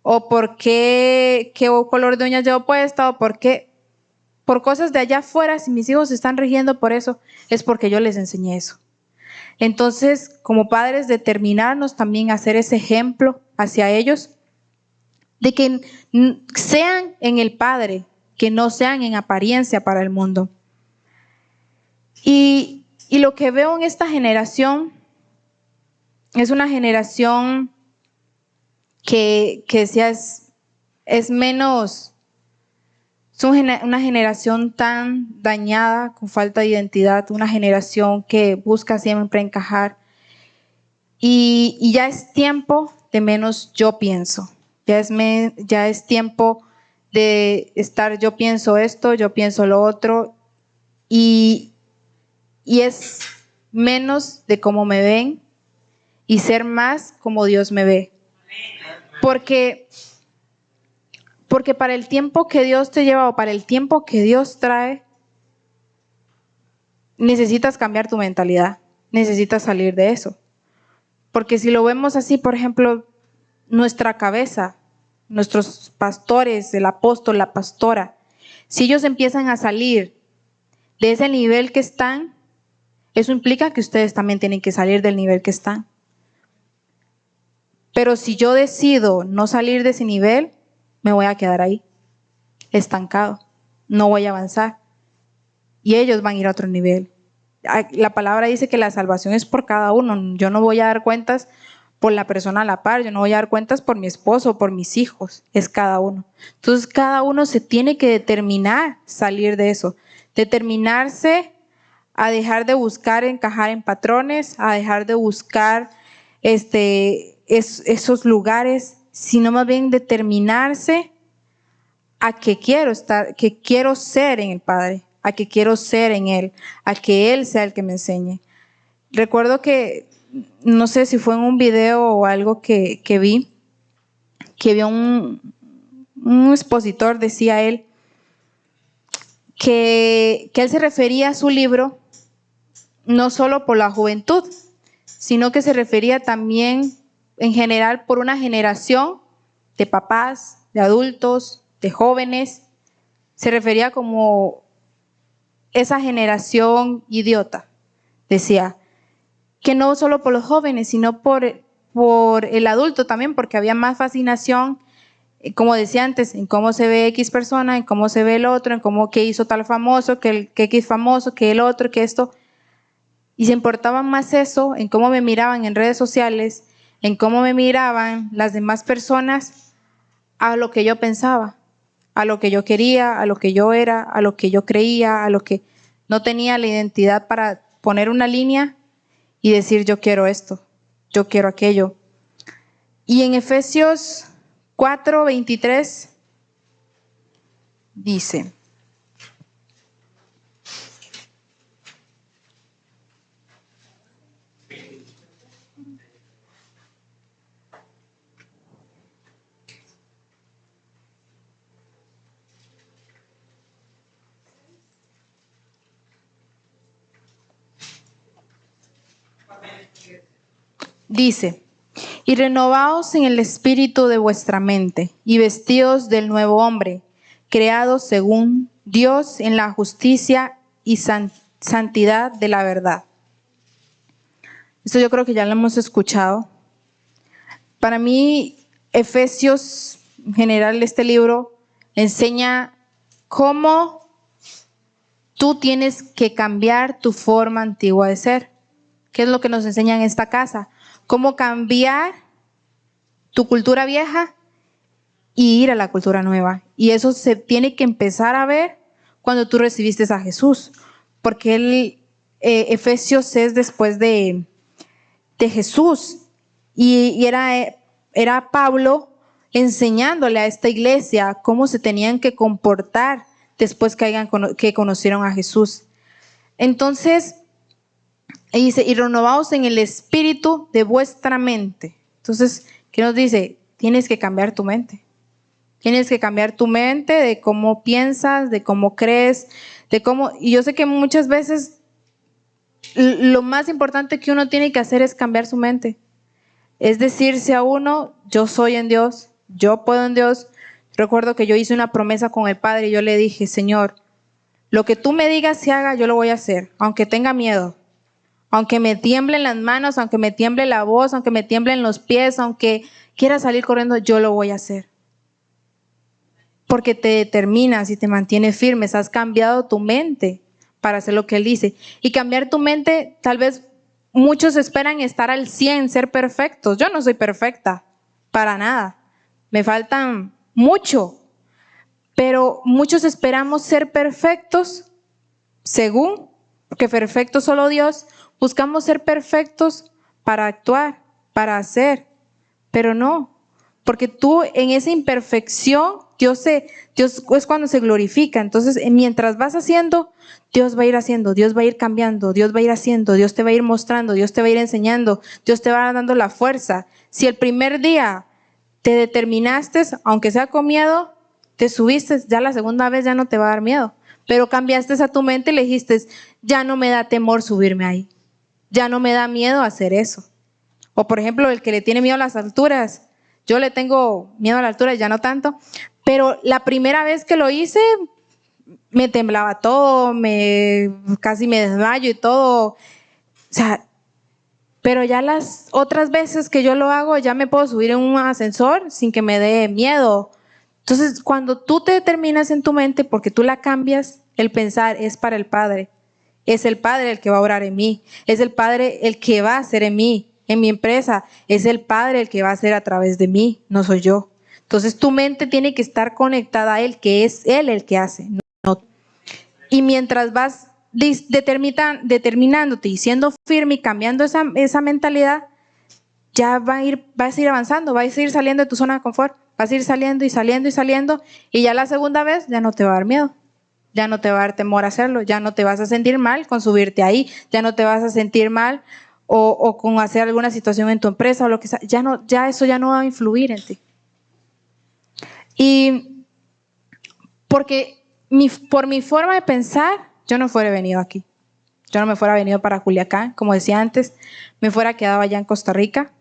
o por qué color de uñas llevo puesta, o por cosas de allá afuera, si mis hijos se están rigiendo por eso, es porque yo les enseñé eso. Entonces, como padres, determinarnos también a hacer ese ejemplo hacia ellos, de que sean en el Padre, que no sean en apariencia para el mundo. Y lo que veo en esta generación es una generación que decía es menos... Es una generación tan dañada, con falta de identidad, una generación que busca siempre encajar. Y ya es tiempo de menos yo pienso. Ya es tiempo de estar yo pienso esto, yo pienso lo otro. Y es menos de cómo me ven y ser más como Dios me ve. Porque para el tiempo que Dios te lleva o para el tiempo que Dios trae, necesitas cambiar tu mentalidad, necesitas salir de eso. Porque si lo vemos así, por ejemplo, nuestra cabeza, nuestros pastores, el apóstol, la pastora, si ellos empiezan a salir de ese nivel que están, eso implica que ustedes también tienen que salir del nivel que están. Pero si yo decido no salir de ese nivel, me voy a quedar ahí, estancado, no voy a avanzar. Y ellos van a ir a otro nivel. La palabra dice que la salvación es por cada uno. Yo no voy a dar cuentas por la persona a la par, yo no voy a dar cuentas por mi esposo, por mis hijos, es cada uno. Entonces cada uno se tiene que determinar salir de eso, determinarse a dejar de buscar encajar en patrones, a dejar de buscar esos lugares, sino más bien determinarse a que quiero estar, que quiero ser en el Padre, a que quiero ser en Él, a que Él sea el que me enseñe. Recuerdo que, no sé si fue en un video o algo que vi un expositor, decía él, que él se refería a su libro no solo por la juventud, sino que se refería también en general por una generación de papás, de adultos, de jóvenes. Se refería como esa generación idiota. Decía que no solo por los jóvenes, sino por el adulto también, porque había más fascinación, como decía antes, en cómo se ve X persona, en cómo se ve el otro, en cómo que hizo tal famoso, que X famoso, que el otro, que esto. Y se importaba más eso, en cómo me miraban en redes sociales, en cómo me miraban las demás personas, a lo que yo pensaba, a lo que yo quería, a lo que yo era, a lo que yo creía, a lo que no tenía la identidad para poner una línea y decir yo quiero esto, yo quiero aquello. Y en Efesios 4:23 dice: y renovaos en el espíritu de vuestra mente, y vestidos del nuevo hombre, creados según Dios en la justicia y santidad de la verdad. Esto yo creo que ya lo hemos escuchado. Para mí, Efesios, en general, este libro enseña cómo tú tienes que cambiar tu forma antigua de ser. ¿Qué es lo que nos enseña en esta casa? Cómo cambiar tu cultura vieja y ir a la cultura nueva. Y eso se tiene que empezar a ver cuando tú recibiste a Jesús. Porque Efesios es después de Jesús. Y era Pablo enseñándole a esta iglesia cómo se tenían que comportar después que conocieron a Jesús. Entonces, dice, y renovaos en el espíritu de vuestra mente. Entonces, ¿qué nos dice? Tienes que cambiar tu mente. Tienes que cambiar tu mente de cómo piensas, de cómo crees, de cómo... Y yo sé que muchas veces lo más importante que uno tiene que hacer es cambiar su mente. Es decirse a uno, yo soy en Dios, yo puedo en Dios. Recuerdo que yo hice una promesa con el Padre y yo le dije, Señor, lo que tú me digas se haga, yo lo voy a hacer, aunque tenga miedo. Aunque me tiemblen las manos, aunque me tiemble la voz, aunque me tiemblen los pies, aunque quiera salir corriendo, yo lo voy a hacer. Porque te determinas y te mantienes firmes, has cambiado tu mente para hacer lo que Él dice. Y cambiar tu mente, tal vez muchos esperan estar al 100, ser perfectos. Yo no soy perfecta, para nada. Me faltan mucho. Pero muchos esperamos ser perfectos según, porque perfecto solo Dios. Buscamos ser perfectos para actuar, para hacer, pero no, porque tú en esa imperfección, Dios es cuando se glorifica. Entonces, mientras vas haciendo, Dios va a ir haciendo, Dios va a ir cambiando, Dios va a ir haciendo, Dios te va a ir mostrando, Dios te va a ir enseñando, Dios te va dando la fuerza. Si el primer día te determinaste, aunque sea con miedo, te subiste, ya la segunda vez ya no te va a dar miedo, pero cambiaste a tu mente y le dijiste, ya no me da temor subirme ahí. Ya no me da miedo hacer eso. O por ejemplo, el que le tiene miedo a las alturas. Yo le tengo miedo a la altura, ya no tanto. Pero la primera vez que lo hice, me temblaba todo, casi me desmayo y todo. O sea, pero ya las otras veces que yo lo hago, ya me puedo subir en un ascensor sin que me dé miedo. Entonces, cuando tú te determinas en tu mente, porque tú la cambias, el pensar es para el Padre. Es el Padre el que va a orar en mí. Es el Padre el que va a hacer en mí, en mi empresa. Es el Padre el que va a hacer a través de mí, no soy yo. Entonces tu mente tiene que estar conectada a Él, que es Él el que hace. No. Y mientras vas determinándote y siendo firme y cambiando esa mentalidad, ya vas a ir avanzando, vas a ir saliendo de tu zona de confort. Vas a ir saliendo y saliendo y saliendo. Y ya la segunda vez ya no te va a dar miedo. Ya no te va a dar temor a hacerlo, ya no te vas a sentir mal con subirte ahí, ya no te vas a sentir mal o con hacer alguna situación en tu empresa o lo que sea, ya eso ya no va a influir en ti. Y porque por mi forma de pensar, yo no fuera venido aquí. Yo no me fuera venido para Culiacán, como decía antes, me fuera quedado allá en Costa Rica.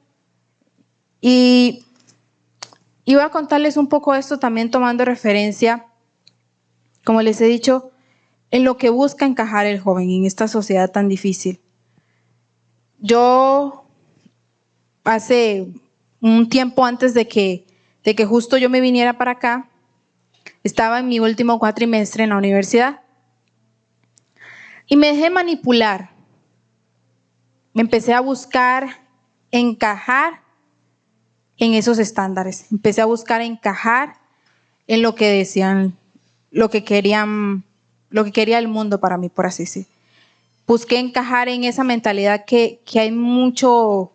Y Y voy a contarles un poco esto también tomando referencia, como les he dicho, en lo que busca encajar el joven en esta sociedad tan difícil. Yo hace un tiempo antes de que justo yo me viniera para acá, estaba en mi último cuatrimestre en la universidad y me dejé manipular. Me empecé a buscar encajar en esos estándares. Empecé a buscar encajar en lo que decían, lo que quería el mundo para mí, por así decir. Busqué encajar en esa mentalidad que hay mucho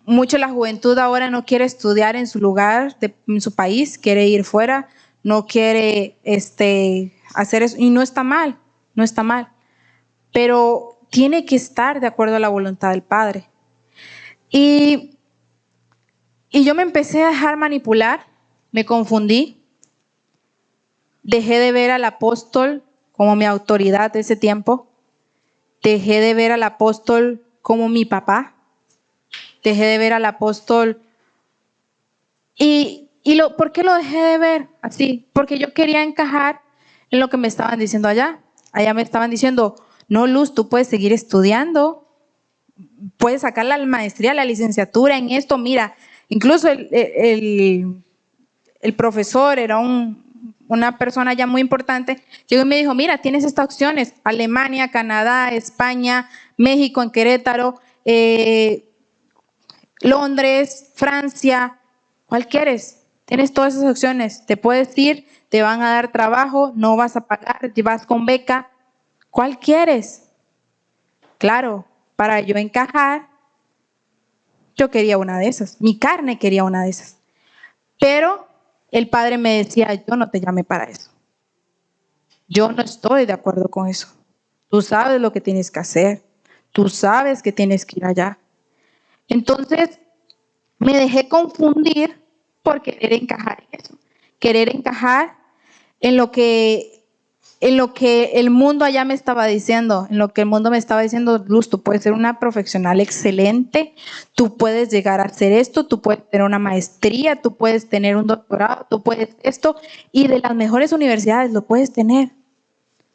la juventud ahora no quiere estudiar en su lugar, en su país, quiere ir fuera, no quiere hacer eso, y no está mal, no está mal, pero tiene que estar de acuerdo a la voluntad del Padre. Y yo me empecé a dejar manipular, me confundí, dejé de ver al apóstol como mi autoridad de ese tiempo, dejé de ver al apóstol como mi papá, dejé de ver al apóstol. ¿Por qué lo dejé de ver así? Porque yo quería encajar en lo que me estaban diciendo allá. Allá me estaban diciendo, no, Luz, tú puedes seguir estudiando, puedes sacar la maestría, la licenciatura en esto. Mira, incluso el profesor era una persona ya muy importante. Llegó y me dijo, mira, tienes estas opciones: Alemania, Canadá, España, México en Querétaro, Londres, Francia. ¿Cuál quieres? Tienes todas esas opciones. Te puedes ir, te van a dar trabajo, no vas a pagar, vas con beca. ¿Cuál quieres? Claro, para yo encajar, yo quería una de esas. Mi carne quería una de esas. Pero el Padre me decía, yo no te llamé para eso. Yo no estoy de acuerdo con eso. Tú sabes lo que tienes que hacer. Tú sabes que tienes que ir allá. Entonces, me dejé confundir por querer encajar en eso. Querer encajar en lo que el mundo allá me estaba diciendo, en lo que el mundo me estaba diciendo: Luz, tú puedes ser una profesional excelente, tú puedes llegar a hacer esto, tú puedes tener una maestría, tú puedes tener un doctorado, tú puedes esto, y de las mejores universidades lo puedes tener,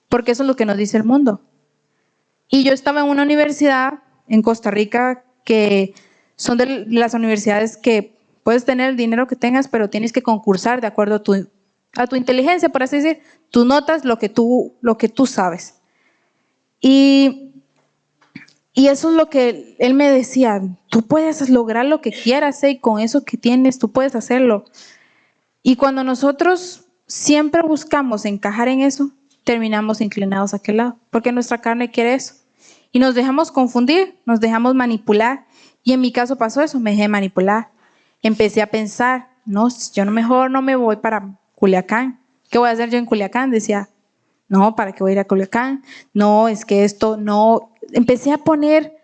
porque eso es lo que nos dice el mundo. Y yo estaba en una universidad en Costa Rica que son de las universidades que puedes tener el dinero que tengas, pero tienes que concursar de acuerdo a tu inteligencia, por así decir, tus notas, lo que tú sabes. Y eso es lo que él me decía: tú puedes lograr lo que quieras, y con eso que tienes, tú puedes hacerlo. Y cuando nosotros siempre buscamos encajar en eso, terminamos inclinados a aquel lado, porque nuestra carne quiere eso. Y nos dejamos confundir, nos dejamos manipular. Y en mi caso pasó eso, me dejé manipular. Empecé a pensar, no, yo mejor no me voy para Culiacán. ¿Qué voy a hacer yo en Culiacán? Decía, no, ¿para qué voy a ir a Culiacán? No, es que esto no. Empecé a poner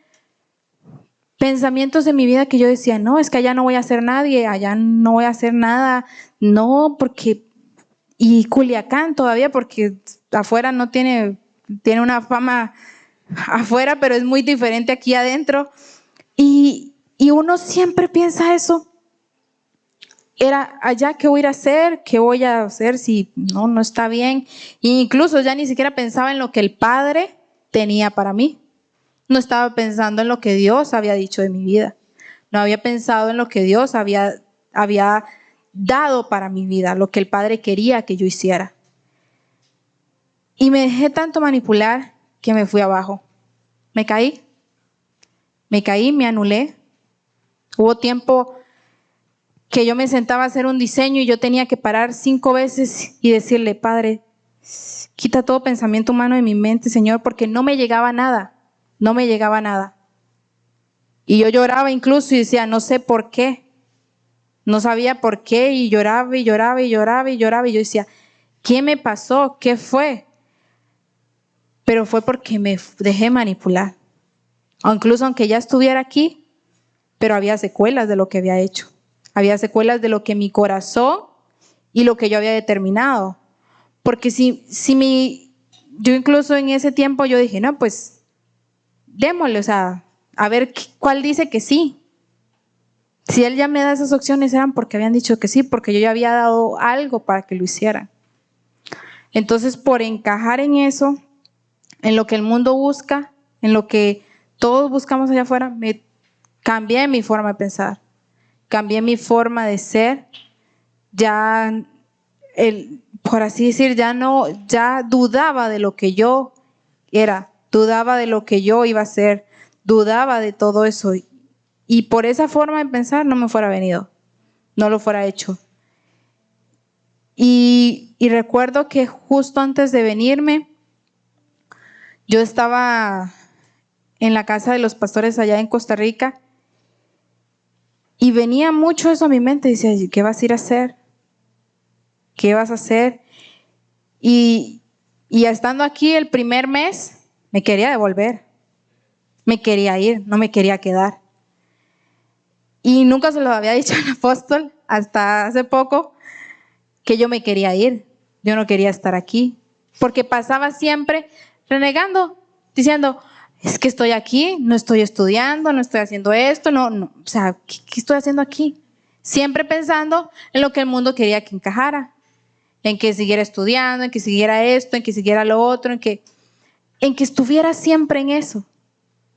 pensamientos en mi vida que yo decía, no, es que allá no voy a ser nadie, allá no voy a hacer nada. No, porque, y Culiacán todavía, porque afuera no tiene una fama afuera, pero es muy diferente aquí adentro. Y uno siempre piensa eso. Era allá, ¿qué voy a ir a hacer? ¿Qué voy a hacer si no está bien? E incluso ya ni siquiera pensaba en lo que el Padre tenía para mí. No estaba pensando en lo que Dios había dicho de mi vida. No había pensado en lo que Dios había dado para mi vida, lo que el Padre quería que yo hiciera. Y me dejé tanto manipular que me fui abajo. Me caí, me anulé. Hubo tiempo que yo me sentaba a hacer un diseño y yo tenía que parar 5 veces y decirle: Padre, quita todo pensamiento humano de mi mente, Señor, porque no me llegaba nada, no me llegaba nada. Y yo lloraba incluso y decía, no sé por qué, no sabía por qué, y lloraba y lloraba y lloraba y lloraba, y yo decía, ¿qué me pasó? ¿Qué fue? Pero fue porque me dejé manipular. O incluso aunque ya estuviera aquí, pero había secuelas de lo que había hecho. Había secuelas de lo que mi corazón y lo que yo había determinado. Porque yo incluso en ese tiempo yo dije, no, pues démosle, o sea, a ver cuál dice que sí. Si Él ya me da esas opciones, eran porque habían dicho que sí, porque yo ya había dado algo para que lo hicieran. Entonces, por encajar en eso, en lo que el mundo busca, en lo que todos buscamos allá afuera, me cambié mi forma de pensar, cambié mi forma de ser. Ya, por así decir, ya dudaba de lo que yo era, dudaba de lo que yo iba a ser, dudaba de todo eso. Y por esa forma de pensar no me fuera venido, no lo fuera hecho. Y recuerdo que justo antes de venirme, yo estaba en la casa de los pastores allá en Costa Rica y venía mucho eso a mi mente. Decía, ¿qué vas a ir a hacer? ¿Qué vas a hacer? Y estando aquí el primer mes, me quería devolver, me quería ir, no me quería quedar. Y nunca se lo había dicho al apóstol hasta hace poco, que yo me quería ir, yo no quería estar aquí, porque pasaba siempre renegando, diciendo, es que estoy aquí, no estoy estudiando, no estoy haciendo esto, no, o sea, ¿qué estoy haciendo aquí? Siempre pensando en lo que el mundo quería que encajara, en que siguiera estudiando, en que siguiera esto, en que siguiera lo otro, en que estuviera siempre en eso,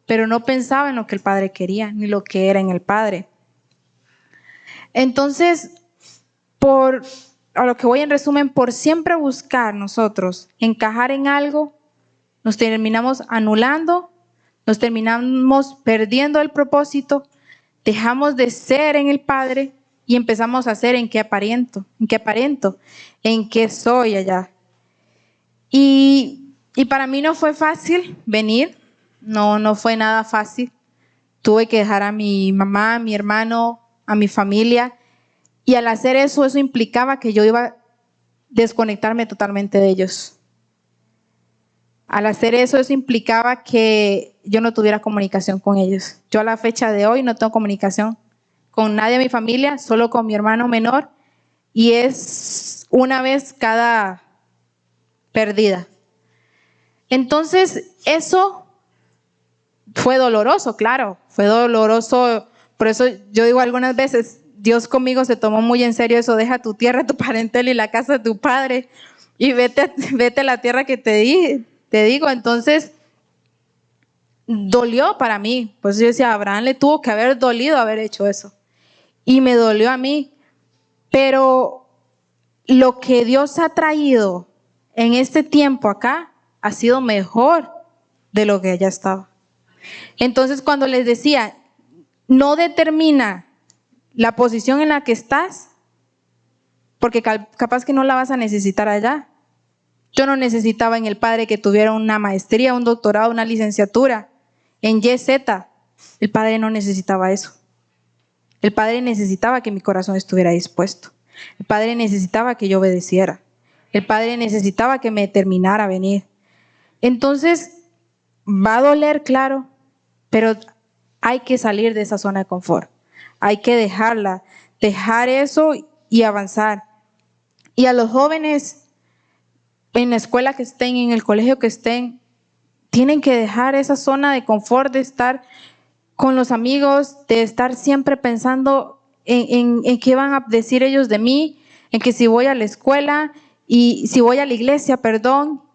pero no pensaba en lo que el Padre quería, ni lo que era en el Padre. Entonces, a lo que voy en resumen, por siempre buscar nosotros encajar en algo, nos terminamos anulando, nos terminamos perdiendo el propósito, dejamos de ser en el Padre y empezamos a ser en qué aparento, en qué soy allá. Y para mí no fue fácil venir, no fue nada fácil. Tuve que dejar a mi mamá, a mi hermano, a mi familia. Y al hacer eso implicaba que yo iba a desconectarme totalmente de ellos. Al hacer eso implicaba que yo no tuviera comunicación con ellos. Yo a la fecha de hoy no tengo comunicación con nadie de mi familia, solo con mi hermano menor. Y es una vez cada perdida. Entonces, eso fue doloroso, claro, fue doloroso. Por eso yo digo algunas veces, Dios conmigo se tomó muy en serio eso, deja tu tierra, tu parentela y la casa de tu padre y vete a la tierra que te digo. Entonces, dolió para mí. Pues yo decía, a Abraham le tuvo que haber dolido haber hecho eso. Y me dolió a mí. Pero lo que Dios ha traído en este tiempo acá ha sido mejor de lo que ya estaba. Entonces, cuando les decía, no determina la posición en la que estás, porque capaz que no la vas a necesitar allá. Yo no necesitaba en el Padre que tuviera una maestría, un doctorado, una licenciatura en YZ. El Padre no necesitaba eso. El Padre necesitaba que mi corazón estuviera dispuesto. El Padre necesitaba que yo obedeciera. El Padre necesitaba que me determinara a venir. Entonces, va a doler, claro, pero hay que salir de esa zona de confort. Hay que dejar eso y avanzar. Y a los jóvenes, en la escuela que estén, en el colegio que estén, tienen que dejar esa zona de confort, de estar con los amigos, de estar siempre pensando en qué van a decir ellos de mí, en que si voy a la escuela y si voy a la iglesia,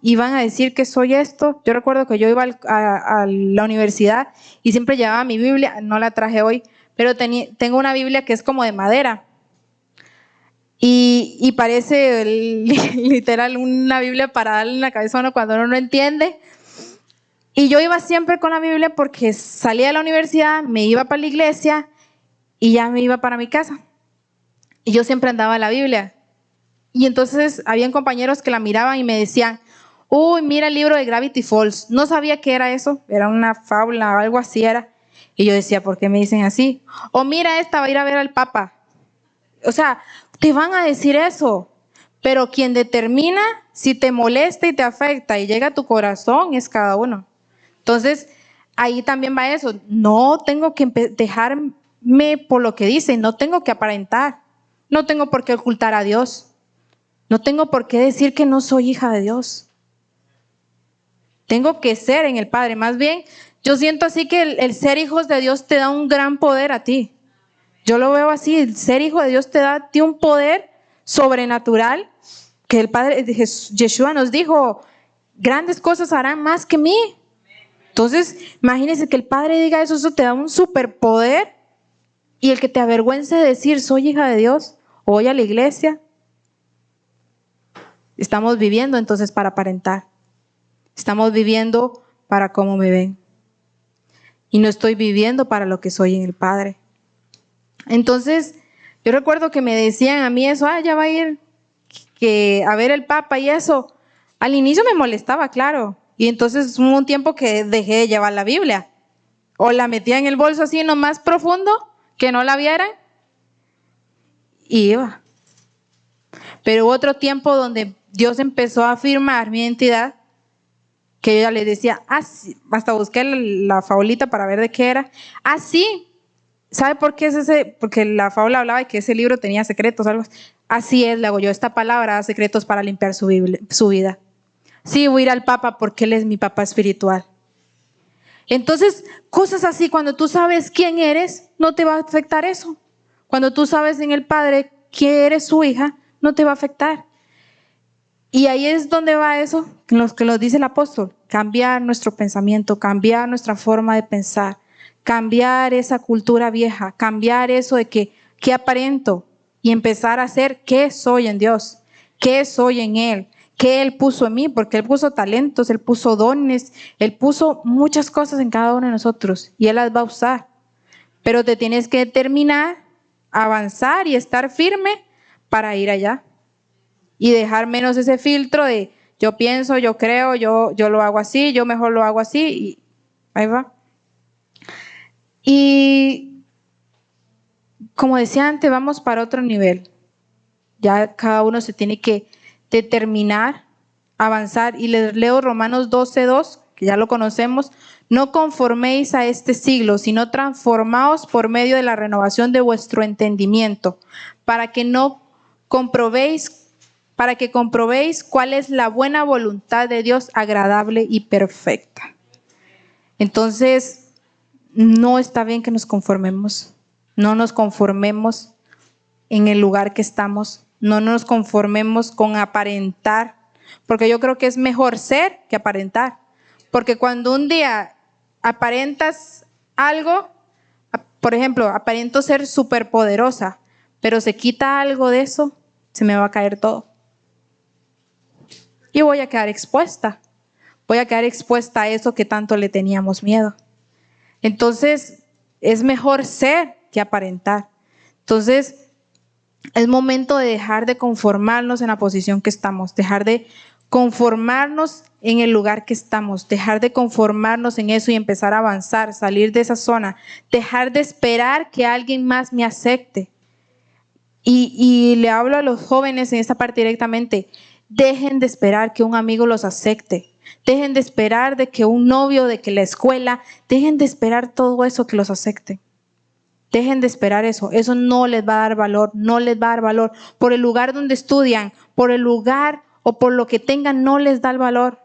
y van a decir que soy esto. Yo recuerdo que yo iba a la universidad y siempre llevaba mi Biblia, no la traje hoy, pero tengo una Biblia que es como de madera. Y parece literal una Biblia para darle en la cabeza a uno cuando uno no entiende. Y yo iba siempre con la Biblia porque salía de la universidad, me iba para la iglesia y ya me iba para mi casa. Y yo siempre andaba la Biblia. Y entonces habían compañeros que la miraban y me decían, uy, mira el libro de Gravity Falls. No sabía qué era eso, era una fábula o algo así era. Y yo decía, ¿por qué me dicen así? O mira, esta va a ir a ver al Papa. O sea, te van a decir eso. Pero quien determina si te molesta y te afecta y llega a tu corazón es cada uno. Entonces, ahí también va eso. No tengo que dejarme por lo que dicen, no tengo que aparentar. No tengo por qué ocultar a Dios. No tengo por qué decir que no soy hija de Dios. Tengo que ser en el Padre. Más bien, yo siento así que el ser hijos de Dios te da un gran poder a ti. Yo lo veo así, el ser hijo de Dios te da a ti un poder sobrenatural que el Padre de Yeshua nos dijo, grandes cosas harán más que mí. Entonces, imagínense que el Padre diga eso, eso te da un superpoder, y el que te avergüence de decir, soy hija de Dios, o voy a la iglesia. Estamos viviendo entonces para aparentar. Estamos viviendo para cómo me ven. Y no estoy viviendo para lo que soy en el Padre. Entonces, yo recuerdo que me decían a mí eso, ya va a ir a ver el Papa y eso. Al inicio me molestaba, claro. Y entonces hubo un tiempo que dejé de llevar la Biblia. O la metía en el bolso así en lo más profundo, que no la vieran. Y iba. Pero hubo otro tiempo donde Dios empezó a afirmar mi identidad, que yo ya le decía, sí, hasta busqué la faulita para ver de qué era. Sí. ¿Sabe por qué es ese? Porque la fábula hablaba de que ese libro tenía secretos, algo así. Así es, le hago yo, esta palabra da secretos para limpiar su vida. Sí, voy a ir al Papa porque él es mi papá espiritual. Entonces, cosas así, cuando tú sabes quién eres, no te va a afectar eso. Cuando tú sabes en el Padre que eres su hija, no te va a afectar. Y ahí es donde va eso, que lo dice el apóstol, cambiar nuestro pensamiento, cambiar nuestra forma de pensar, cambiar esa cultura vieja, cambiar eso de que aparento y empezar a hacer qué soy en Dios, qué soy en Él, qué Él puso en mí, porque Él puso talentos, Él puso dones, Él puso muchas cosas en cada uno de nosotros y Él las va a usar. Pero te tienes que determinar, avanzar y estar firme para ir allá. Y dejar menos ese filtro de yo pienso, yo creo, yo lo hago así, yo mejor lo hago así, y ahí va. Y como decía antes, vamos para otro nivel. Ya cada uno se tiene que determinar, avanzar. Y les leo Romanos 12:2, que ya lo conocemos. No conforméis a este siglo, sino transformaos por medio de la renovación de vuestro entendimiento, para que comprobéis cuál es la buena voluntad de Dios, agradable y perfecta. Entonces, no está bien que nos conformemos. No nos conformemos en el lugar que estamos. No nos conformemos con aparentar, porque yo creo que es mejor ser que aparentar. Porque cuando un día aparentas algo, por ejemplo, aparento ser superpoderosa, pero se quita algo de eso, se me va a caer todo. Y voy a quedar expuesta. Voy a quedar expuesta a eso que tanto le teníamos miedo. Entonces, es mejor ser que aparentar. Entonces, es momento de dejar de conformarnos en la posición que estamos, dejar de conformarnos en el lugar que estamos, dejar de conformarnos en eso y empezar a avanzar, salir de esa zona, dejar de esperar que alguien más me acepte. Y le hablo a los jóvenes en esta parte directamente. Dejen de esperar que un amigo los acepte. Dejen de esperar de que un novio, de que la escuela, dejen de esperar todo eso que los acepte. Dejen de esperar eso. Eso no les va a dar valor, no les va a dar valor. Por el lugar donde estudian, por el lugar o por lo que tengan, no les da el valor.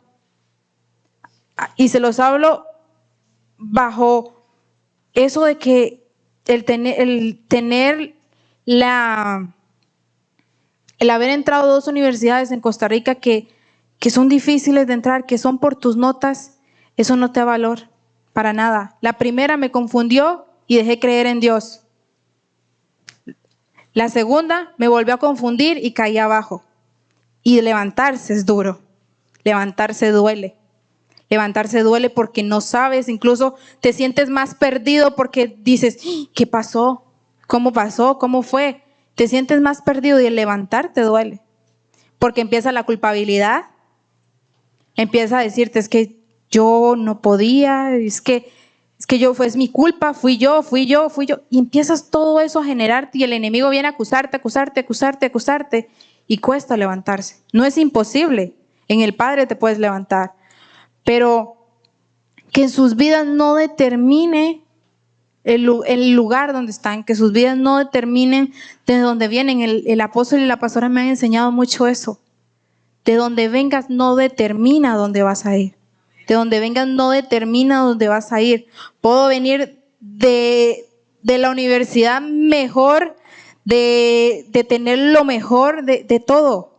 Y se los hablo bajo eso de que el haber entrado a 2 universidades en Costa Rica que son difíciles de entrar, que son por tus notas, eso no te da valor para nada. La primera me confundió y dejé creer en Dios. La segunda me volvió a confundir y caí abajo. Y levantarse es duro, levantarse duele. Levantarse duele porque no sabes, incluso te sientes más perdido porque dices, ¿qué pasó? ¿Cómo fue? Te sientes más perdido y el levantarte duele. Porque empieza la culpabilidad, empieza a decirte, es que yo no podía, es que es mi culpa, fui yo. Y empiezas todo eso a generarte y el enemigo viene a acusarte y cuesta levantarse. No es imposible, en el Padre te puedes levantar, pero que en sus vidas no determine el lugar donde están, que sus vidas no determinen de dónde vienen. El apóstol y la pastora me han enseñado mucho eso. De donde vengas no determina dónde vas a ir. De donde vengas no determina dónde vas a ir. Puedo venir de de la universidad mejor, de tener lo mejor de todo,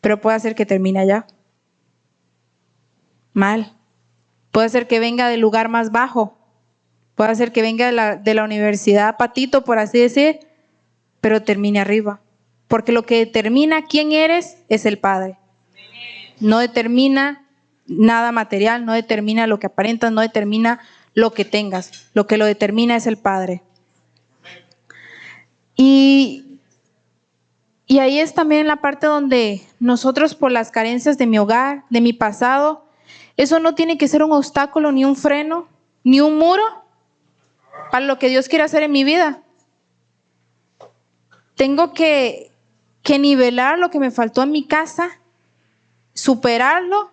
pero puede ser que termine allá mal. Puede ser que venga del lugar más bajo, puede ser que venga de la universidad patito, por así decir, pero termine arriba. Porque lo que determina quién eres es el Padre. No determina nada material, no determina lo que aparentas, no determina lo que tengas. Lo que lo determina es el Padre. Y ahí es también la parte donde nosotros, por las carencias de mi hogar, de mi pasado, eso no tiene que ser un obstáculo, ni un freno, ni un muro para lo que Dios quiere hacer en mi vida. Tengo que nivelar lo que me faltó en mi casa, superarlo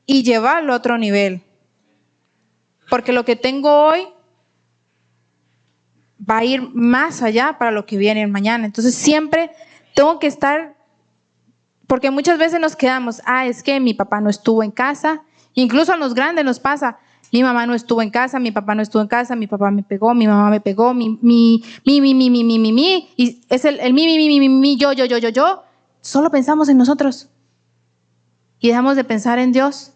y llevarlo a otro nivel. Porque lo que tengo hoy va a ir más allá para lo que viene mañana. Entonces siempre tengo que estar, porque muchas veces nos quedamos, es que mi papá no estuvo en casa. Incluso a los grandes nos pasa, mi mamá no estuvo en casa, mi papá no estuvo en casa, mi papá me pegó, mi mamá me pegó, y es el mi, yo. Solo pensamos en nosotros y dejamos de pensar en Dios.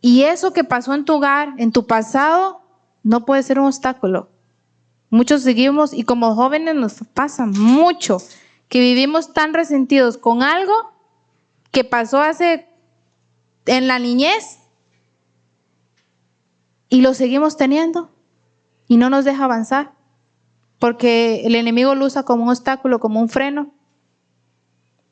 Y eso que pasó en tu hogar, en tu pasado, no puede ser un obstáculo. Muchos seguimos, y como jóvenes nos pasa mucho, que vivimos tan resentidos con algo que pasó en la niñez, y lo seguimos teniendo y no nos deja avanzar, porque el enemigo lo usa como un obstáculo, como un freno,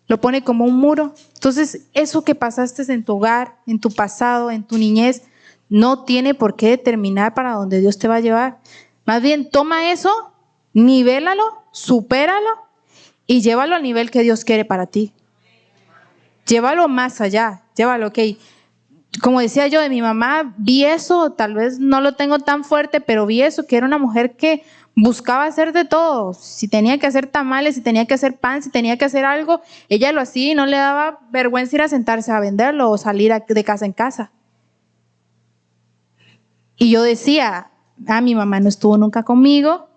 lo pone como un muro. Entonces, eso que pasaste en tu hogar, en tu pasado, en tu niñez, no tiene por qué determinar para dónde Dios te va a llevar. Más bien, toma eso, nivélalo, supéralo y llévalo al nivel que Dios quiere para ti. Llévalo más allá, llévalo, ok. Como decía yo de mi mamá, vi eso, tal vez no lo tengo tan fuerte, pero vi eso, que era una mujer que buscaba hacer de todo. Si tenía que hacer tamales, si tenía que hacer pan, si tenía que hacer algo, ella lo hacía y no le daba vergüenza ir a sentarse a venderlo o salir de casa en casa. Y yo decía, mi mamá no estuvo nunca conmigo.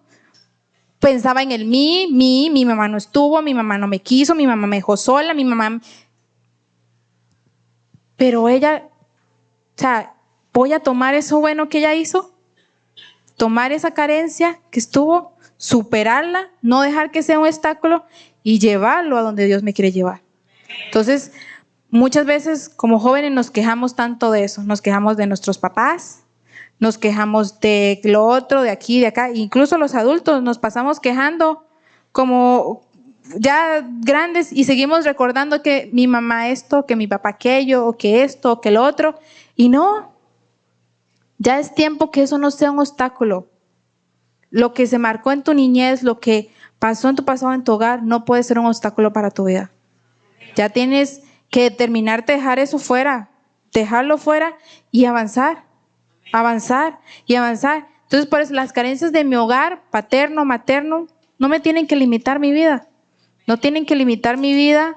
Pensaba en el mi mamá no estuvo, mi mamá no me quiso, mi mamá me dejó sola, mi mamá... Pero ella, voy a tomar eso bueno que ella hizo, tomar esa carencia que estuvo, superarla, no dejar que sea un obstáculo y llevarlo a donde Dios me quiere llevar. Entonces, muchas veces como jóvenes nos quejamos tanto de eso, nos quejamos de nuestros papás, nos quejamos de lo otro, de aquí, de acá, incluso los adultos nos pasamos quejando como ya grandes y seguimos recordando que mi mamá esto, que mi papá aquello, o que esto, o que lo otro, y no, ya es tiempo que eso no sea un obstáculo. Lo que se marcó en tu niñez, lo que pasó en tu pasado, en tu hogar, no puede ser un obstáculo para tu vida. Ya tienes que determinarte dejar eso fuera, dejarlo fuera y avanzar y avanzar. Entonces, por eso las carencias de mi hogar, paterno, materno, no me tienen que limitar mi vida. No tienen que limitar mi vida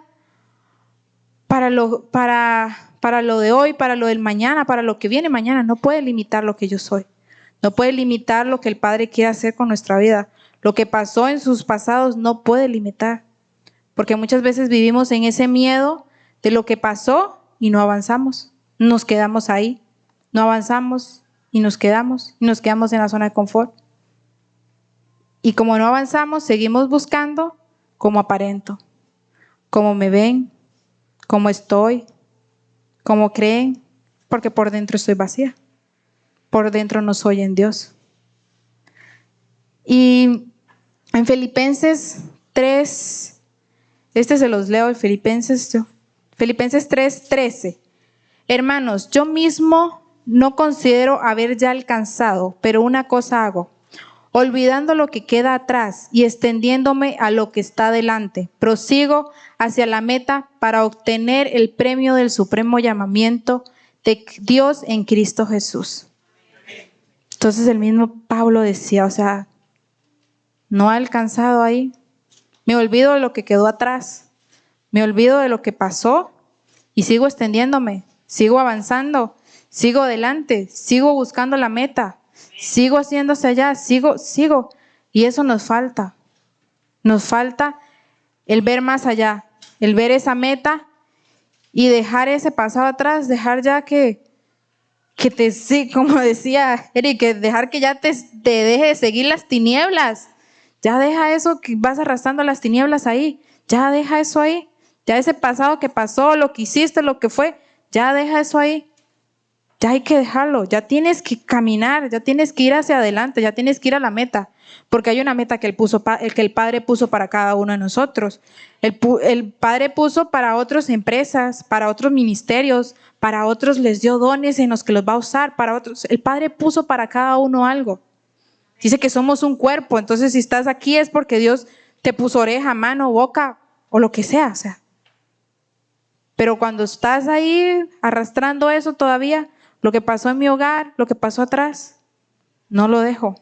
para lo de hoy, para lo del mañana, para lo que viene mañana. No puede limitar lo que yo soy. No puede limitar lo que el Padre quiere hacer con nuestra vida. Lo que pasó en sus pasados no puede limitar. Porque muchas veces vivimos en ese miedo de lo que pasó y no avanzamos. Nos quedamos ahí. No avanzamos y nos quedamos en la zona de confort. Y como no avanzamos, seguimos buscando cómo aparento, cómo me ven, cómo estoy, cómo creen, porque por dentro estoy vacía. Por dentro no soy en Dios. Y en Filipenses 3, se los leo, Filipenses 3:13. Hermanos, yo mismo no considero haber ya alcanzado, pero una cosa hago, olvidando lo que queda atrás y extendiéndome a lo que está delante. Prosigo hacia la meta para obtener el premio del supremo llamamiento de Dios en Cristo Jesús. Entonces el mismo Pablo decía, no ha alcanzado ahí. Me olvido de lo que quedó atrás. Me olvido de lo que pasó y sigo extendiéndome, sigo avanzando, sigo adelante, sigo buscando la meta, Sigo haciendo hacia allá, sigo. Y eso nos falta. Nos falta el ver más allá, el ver esa meta y dejar ese pasado atrás, dejar ya sí, como decía Eric, dejar que ya te deje de seguir las tinieblas. Ya deja eso que vas arrastrando las tinieblas ahí. Ya deja eso ahí. Ya ese pasado que pasó, lo que hiciste, lo que fue, ya deja eso ahí. Ya hay que dejarlo. Ya tienes que caminar, ya tienes que ir hacia adelante, ya tienes que ir a la meta. Porque hay una meta que el Padre puso para cada uno de nosotros. El Padre puso para otras empresas, para otros ministerios, para otros les dio dones en los que los va a usar, para otros. El Padre puso para cada uno algo. Dice que somos un cuerpo, entonces si estás aquí es porque Dios te puso oreja, mano, boca o lo que sea, o sea. Pero cuando estás ahí arrastrando eso todavía, lo que pasó en mi hogar, lo que pasó atrás, no lo dejo.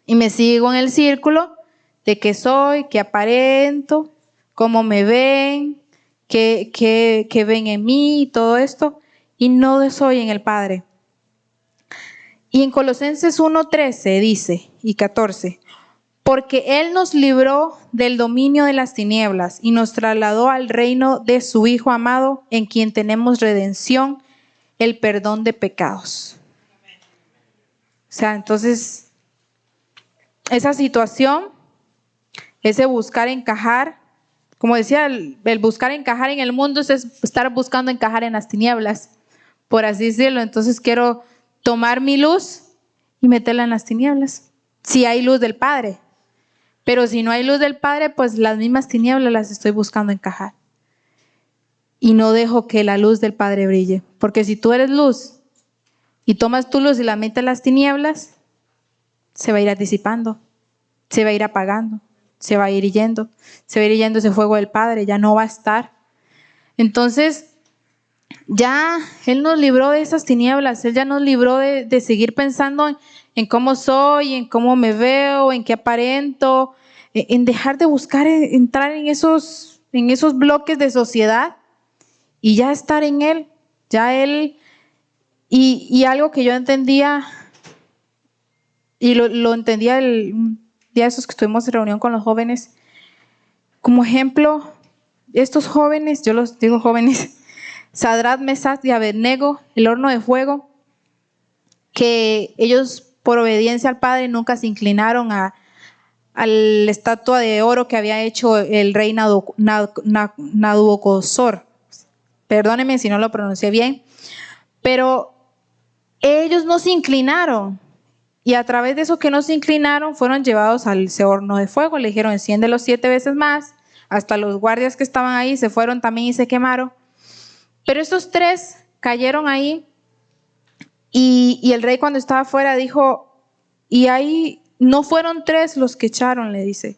Y me sigo en el círculo de qué soy, qué aparento, cómo me ven, qué ven en mí y todo esto, y no soy en el Padre. Y en Colosenses 1:13 dice, y 14, porque Él nos libró del dominio de las tinieblas y nos trasladó al reino de su Hijo amado, en quien tenemos redención, el perdón de pecados. O sea, entonces, esa situación, ese buscar encajar, como decía, el buscar encajar en el mundo es estar buscando encajar en las tinieblas, por así decirlo. Entonces quiero tomar mi luz y meterla en las tinieblas, si hay luz del Padre. Pero si no hay luz del Padre, pues las mismas tinieblas las estoy buscando encajar. Y no dejo que la luz del Padre brille. Porque si tú eres luz y tomas tu luz y la metes en las tinieblas, se va a ir disipando, se va a ir apagando, se va a ir yendo ese fuego del Padre, ya no va a estar. Entonces, ya Él nos libró de esas tinieblas, Él ya nos libró de seguir pensando en cómo soy, en cómo me veo, en qué aparento, en dejar de buscar entrar en esos bloques de sociedad y ya estar en Él, ya Él, y algo que yo entendía, y lo entendía un día esos que estuvimos en reunión con los jóvenes, como ejemplo, estos jóvenes, yo los digo jóvenes, Sadrach, Mesach y Abednego, el horno de fuego, que ellos por obediencia al Padre nunca se inclinaron a la estatua de oro que había hecho el rey Nabucodonosor. Perdónenme si no lo pronuncié bien, pero ellos no se inclinaron. Y a través de eso que no se inclinaron, fueron llevados al horno de fuego. Le dijeron, enciéndelo 7 veces más. Hasta los guardias que estaban ahí se fueron también y se quemaron. Pero estos 3 cayeron ahí. Y el rey cuando estaba afuera dijo, y ahí no fueron 3 los que echaron, le dice,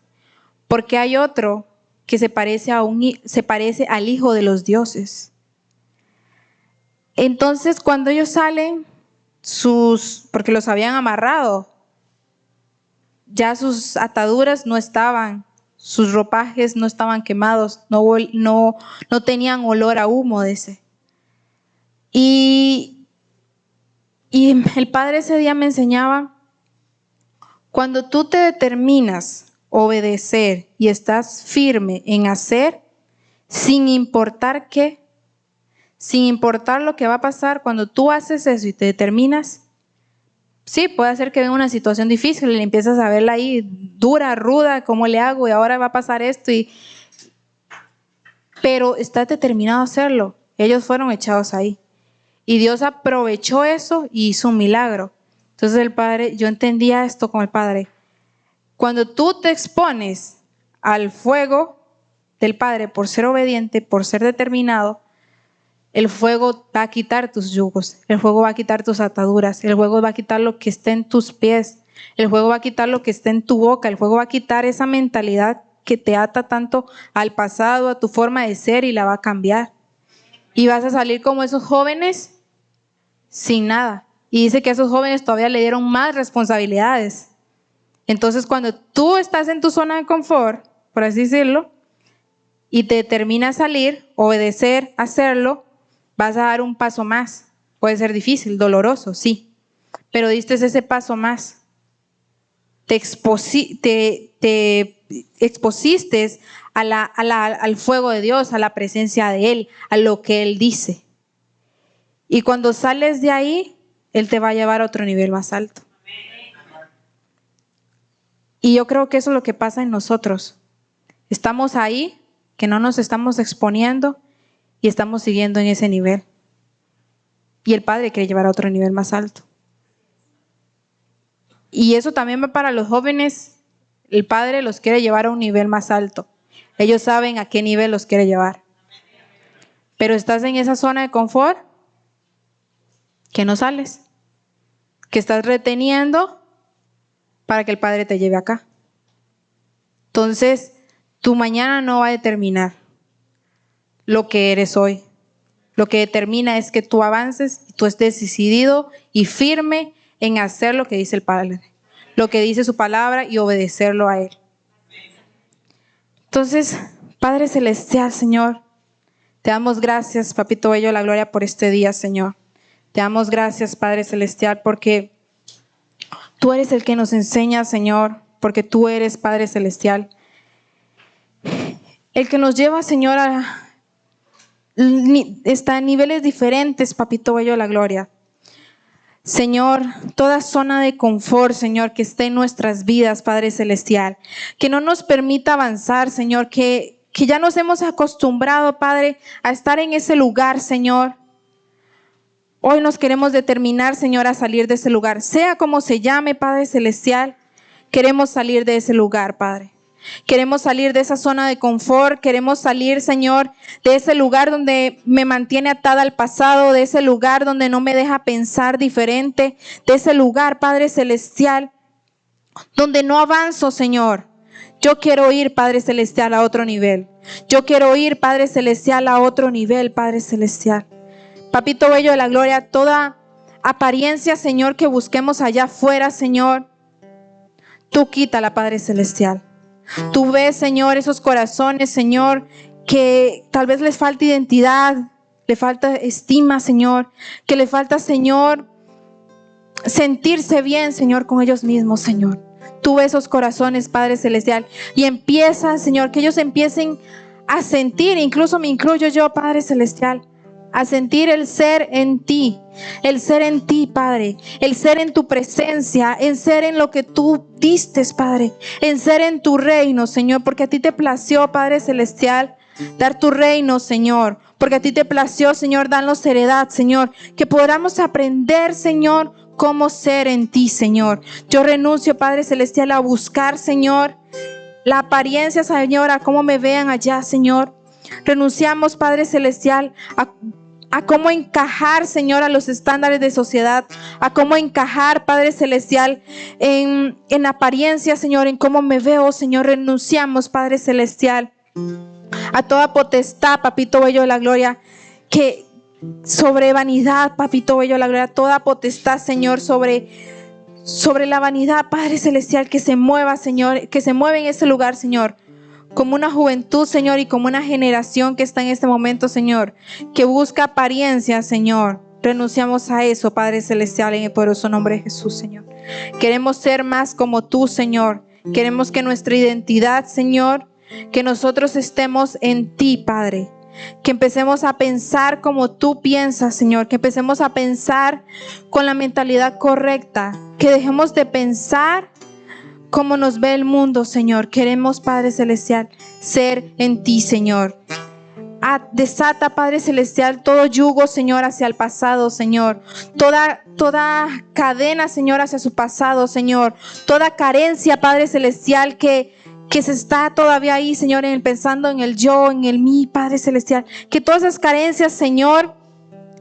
porque hay otro que se parece al Hijo de los dioses. Entonces cuando ellos salen, porque los habían amarrado, ya sus ataduras no estaban, sus ropajes no estaban quemados, no tenían olor a humo de ese. Y el Padre ese día me enseñaba, cuando tú te determinas obedecer y estás firme en hacer, sin importar qué, sin importar lo que va a pasar, cuando tú haces eso y te determinas, sí, puede ser que venga una situación difícil y empiezas a verla ahí dura, ruda, ¿cómo le hago? Y ahora va a pasar esto. Pero estás determinado a hacerlo. Ellos fueron echados ahí. Y Dios aprovechó eso y hizo un milagro. Entonces el Padre, yo entendía esto con el Padre. Cuando tú te expones al fuego del Padre por ser obediente, por ser determinado, el fuego va a quitar tus yugos, el fuego va a quitar tus ataduras, el fuego va a quitar lo que esté en tus pies, el fuego va a quitar lo que esté en tu boca, el fuego va a quitar esa mentalidad que te ata tanto al pasado, a tu forma de ser y la va a cambiar. Y vas a salir como esos jóvenes sin nada. Y dice que a esos jóvenes todavía le dieron más responsabilidades. Entonces cuando tú estás en tu zona de confort, por así decirlo, y te determinas a salir, obedecer, hacerlo, vas a dar un paso más. Puede ser difícil, doloroso, sí, pero diste ese paso más. Te expusiste al fuego de Dios, a la presencia de Él, a lo que Él dice. Y cuando sales de ahí, Él te va a llevar a otro nivel más alto. Y yo creo que eso es lo que pasa en nosotros. Estamos ahí, que no nos estamos exponiendo y estamos siguiendo en ese nivel. Y el Padre quiere llevar a otro nivel más alto. Y eso también va para los jóvenes. El Padre los quiere llevar a un nivel más alto. Ellos saben a qué nivel los quiere llevar. Pero estás en esa zona de confort que no sales, que estás reteniendo para que el Padre te lleve acá. Entonces, tu mañana no va a determinar lo que eres hoy. Lo que determina es que tú avances, tú estés decidido y firme en hacer lo que dice el Padre, lo que dice su palabra y obedecerlo a Él. Entonces, Padre Celestial, Señor, te damos gracias, Papito Bello, la gloria por este día, Señor. Te damos gracias, Padre Celestial, porque tú eres el que nos enseña, Señor, porque tú eres, Padre Celestial, el que nos lleva, Señor, a niveles diferentes, Papito Bello, la gloria. Señor, toda zona de confort, Señor, que esté en nuestras vidas, Padre Celestial, que no nos permita avanzar, Señor, que ya nos hemos acostumbrado, Padre, a estar en ese lugar, Señor. Hoy nos queremos determinar, Señor, a salir de ese lugar. Sea como se llame, Padre Celestial, queremos salir de ese lugar, Padre. Queremos salir de esa zona de confort. Queremos salir, Señor, de ese lugar donde me mantiene atada al pasado, de ese lugar donde no me deja pensar diferente, de ese lugar, Padre Celestial, donde no avanzo, Señor. Yo quiero ir, Padre Celestial, a otro nivel. Yo quiero ir, Padre Celestial, a otro nivel, Padre Celestial. Papito Bello de la gloria, toda apariencia, Señor, que busquemos allá afuera, Señor, tú quítala, Padre Celestial. Tú ves, Señor, esos corazones, Señor, que tal vez les falta identidad, le falta estima, Señor, que le falta, Señor, sentirse bien, Señor, con ellos mismos, Señor. Tú ves esos corazones, Padre Celestial, y empieza, Señor, que ellos empiecen a sentir, incluso me incluyo yo, Padre Celestial, a sentir el ser en ti, Padre, el ser en tu presencia, en ser en lo que tú diste, Padre, en ser en tu reino, Señor, porque a ti te plació, Padre Celestial, dar tu reino, Señor, porque a ti te plació, Señor, darnos heredad, Señor, que podamos aprender, Señor, cómo ser en ti, Señor. Yo renuncio, Padre Celestial, a buscar, Señor, la apariencia, Señor, a cómo me vean allá, Señor. Renunciamos, Padre Celestial, a cómo encajar, Señor, a los estándares de sociedad, a cómo encajar, Padre Celestial, en apariencia, Señor, en cómo me veo, Señor. Renunciamos, Padre Celestial, a toda potestad, Papito Bello de la gloria, que sobre vanidad, Papito Bello de la gloria, toda potestad, Señor, sobre la vanidad, Padre Celestial, que se mueva, Señor, que se mueva en ese lugar, Señor. Como una juventud, Señor, y como una generación que está en este momento, Señor, que busca apariencia, Señor. Renunciamos a eso, Padre Celestial, en el poderoso nombre de Jesús, Señor. Queremos ser más como tú, Señor. Queremos que nuestra identidad, Señor, que nosotros estemos en ti, Padre. Que empecemos a pensar como tú piensas, Señor. Que empecemos a pensar con la mentalidad correcta. Que dejemos de pensar como nos ve el mundo, Señor. Queremos, Padre Celestial, ser en ti, Señor. Desata, Padre Celestial, todo yugo, Señor, hacia el pasado, Señor. Toda cadena, Señor, hacia su pasado, Señor. Toda carencia, Padre Celestial, que se está todavía ahí, Señor, pensando en el yo, en el mí, Padre Celestial. Que todas esas carencias, Señor,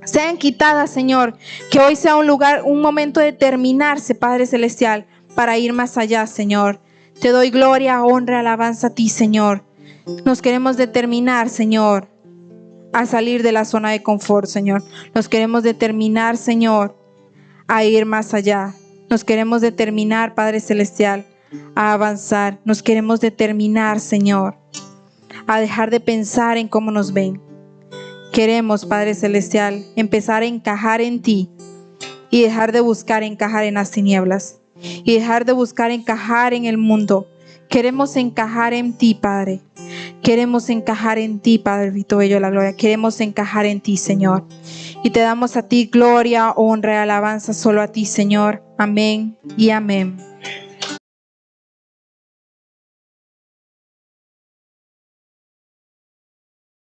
sean quitadas, Señor. Que hoy sea un momento de determinarse, Padre Celestial, para ir más allá, Señor. Te doy gloria, honra, alabanza a ti, Señor. Nos queremos determinar, Señor, a salir de la zona de confort, Señor. Nos queremos determinar, Señor, a ir más allá. Nos queremos determinar, Padre Celestial, a avanzar. Nos queremos determinar, Señor, a dejar de pensar en cómo nos ven. Queremos, Padre Celestial, empezar a encajar en ti y dejar de buscar encajar en las tinieblas y dejar de buscar encajar en el mundo. Queremos encajar en ti, Padre. Queremos encajar en ti, Padre Bello de la Gloria. Queremos encajar en ti, Señor. Y te damos a ti gloria, honra y alabanza solo a ti, Señor. Amén y amén.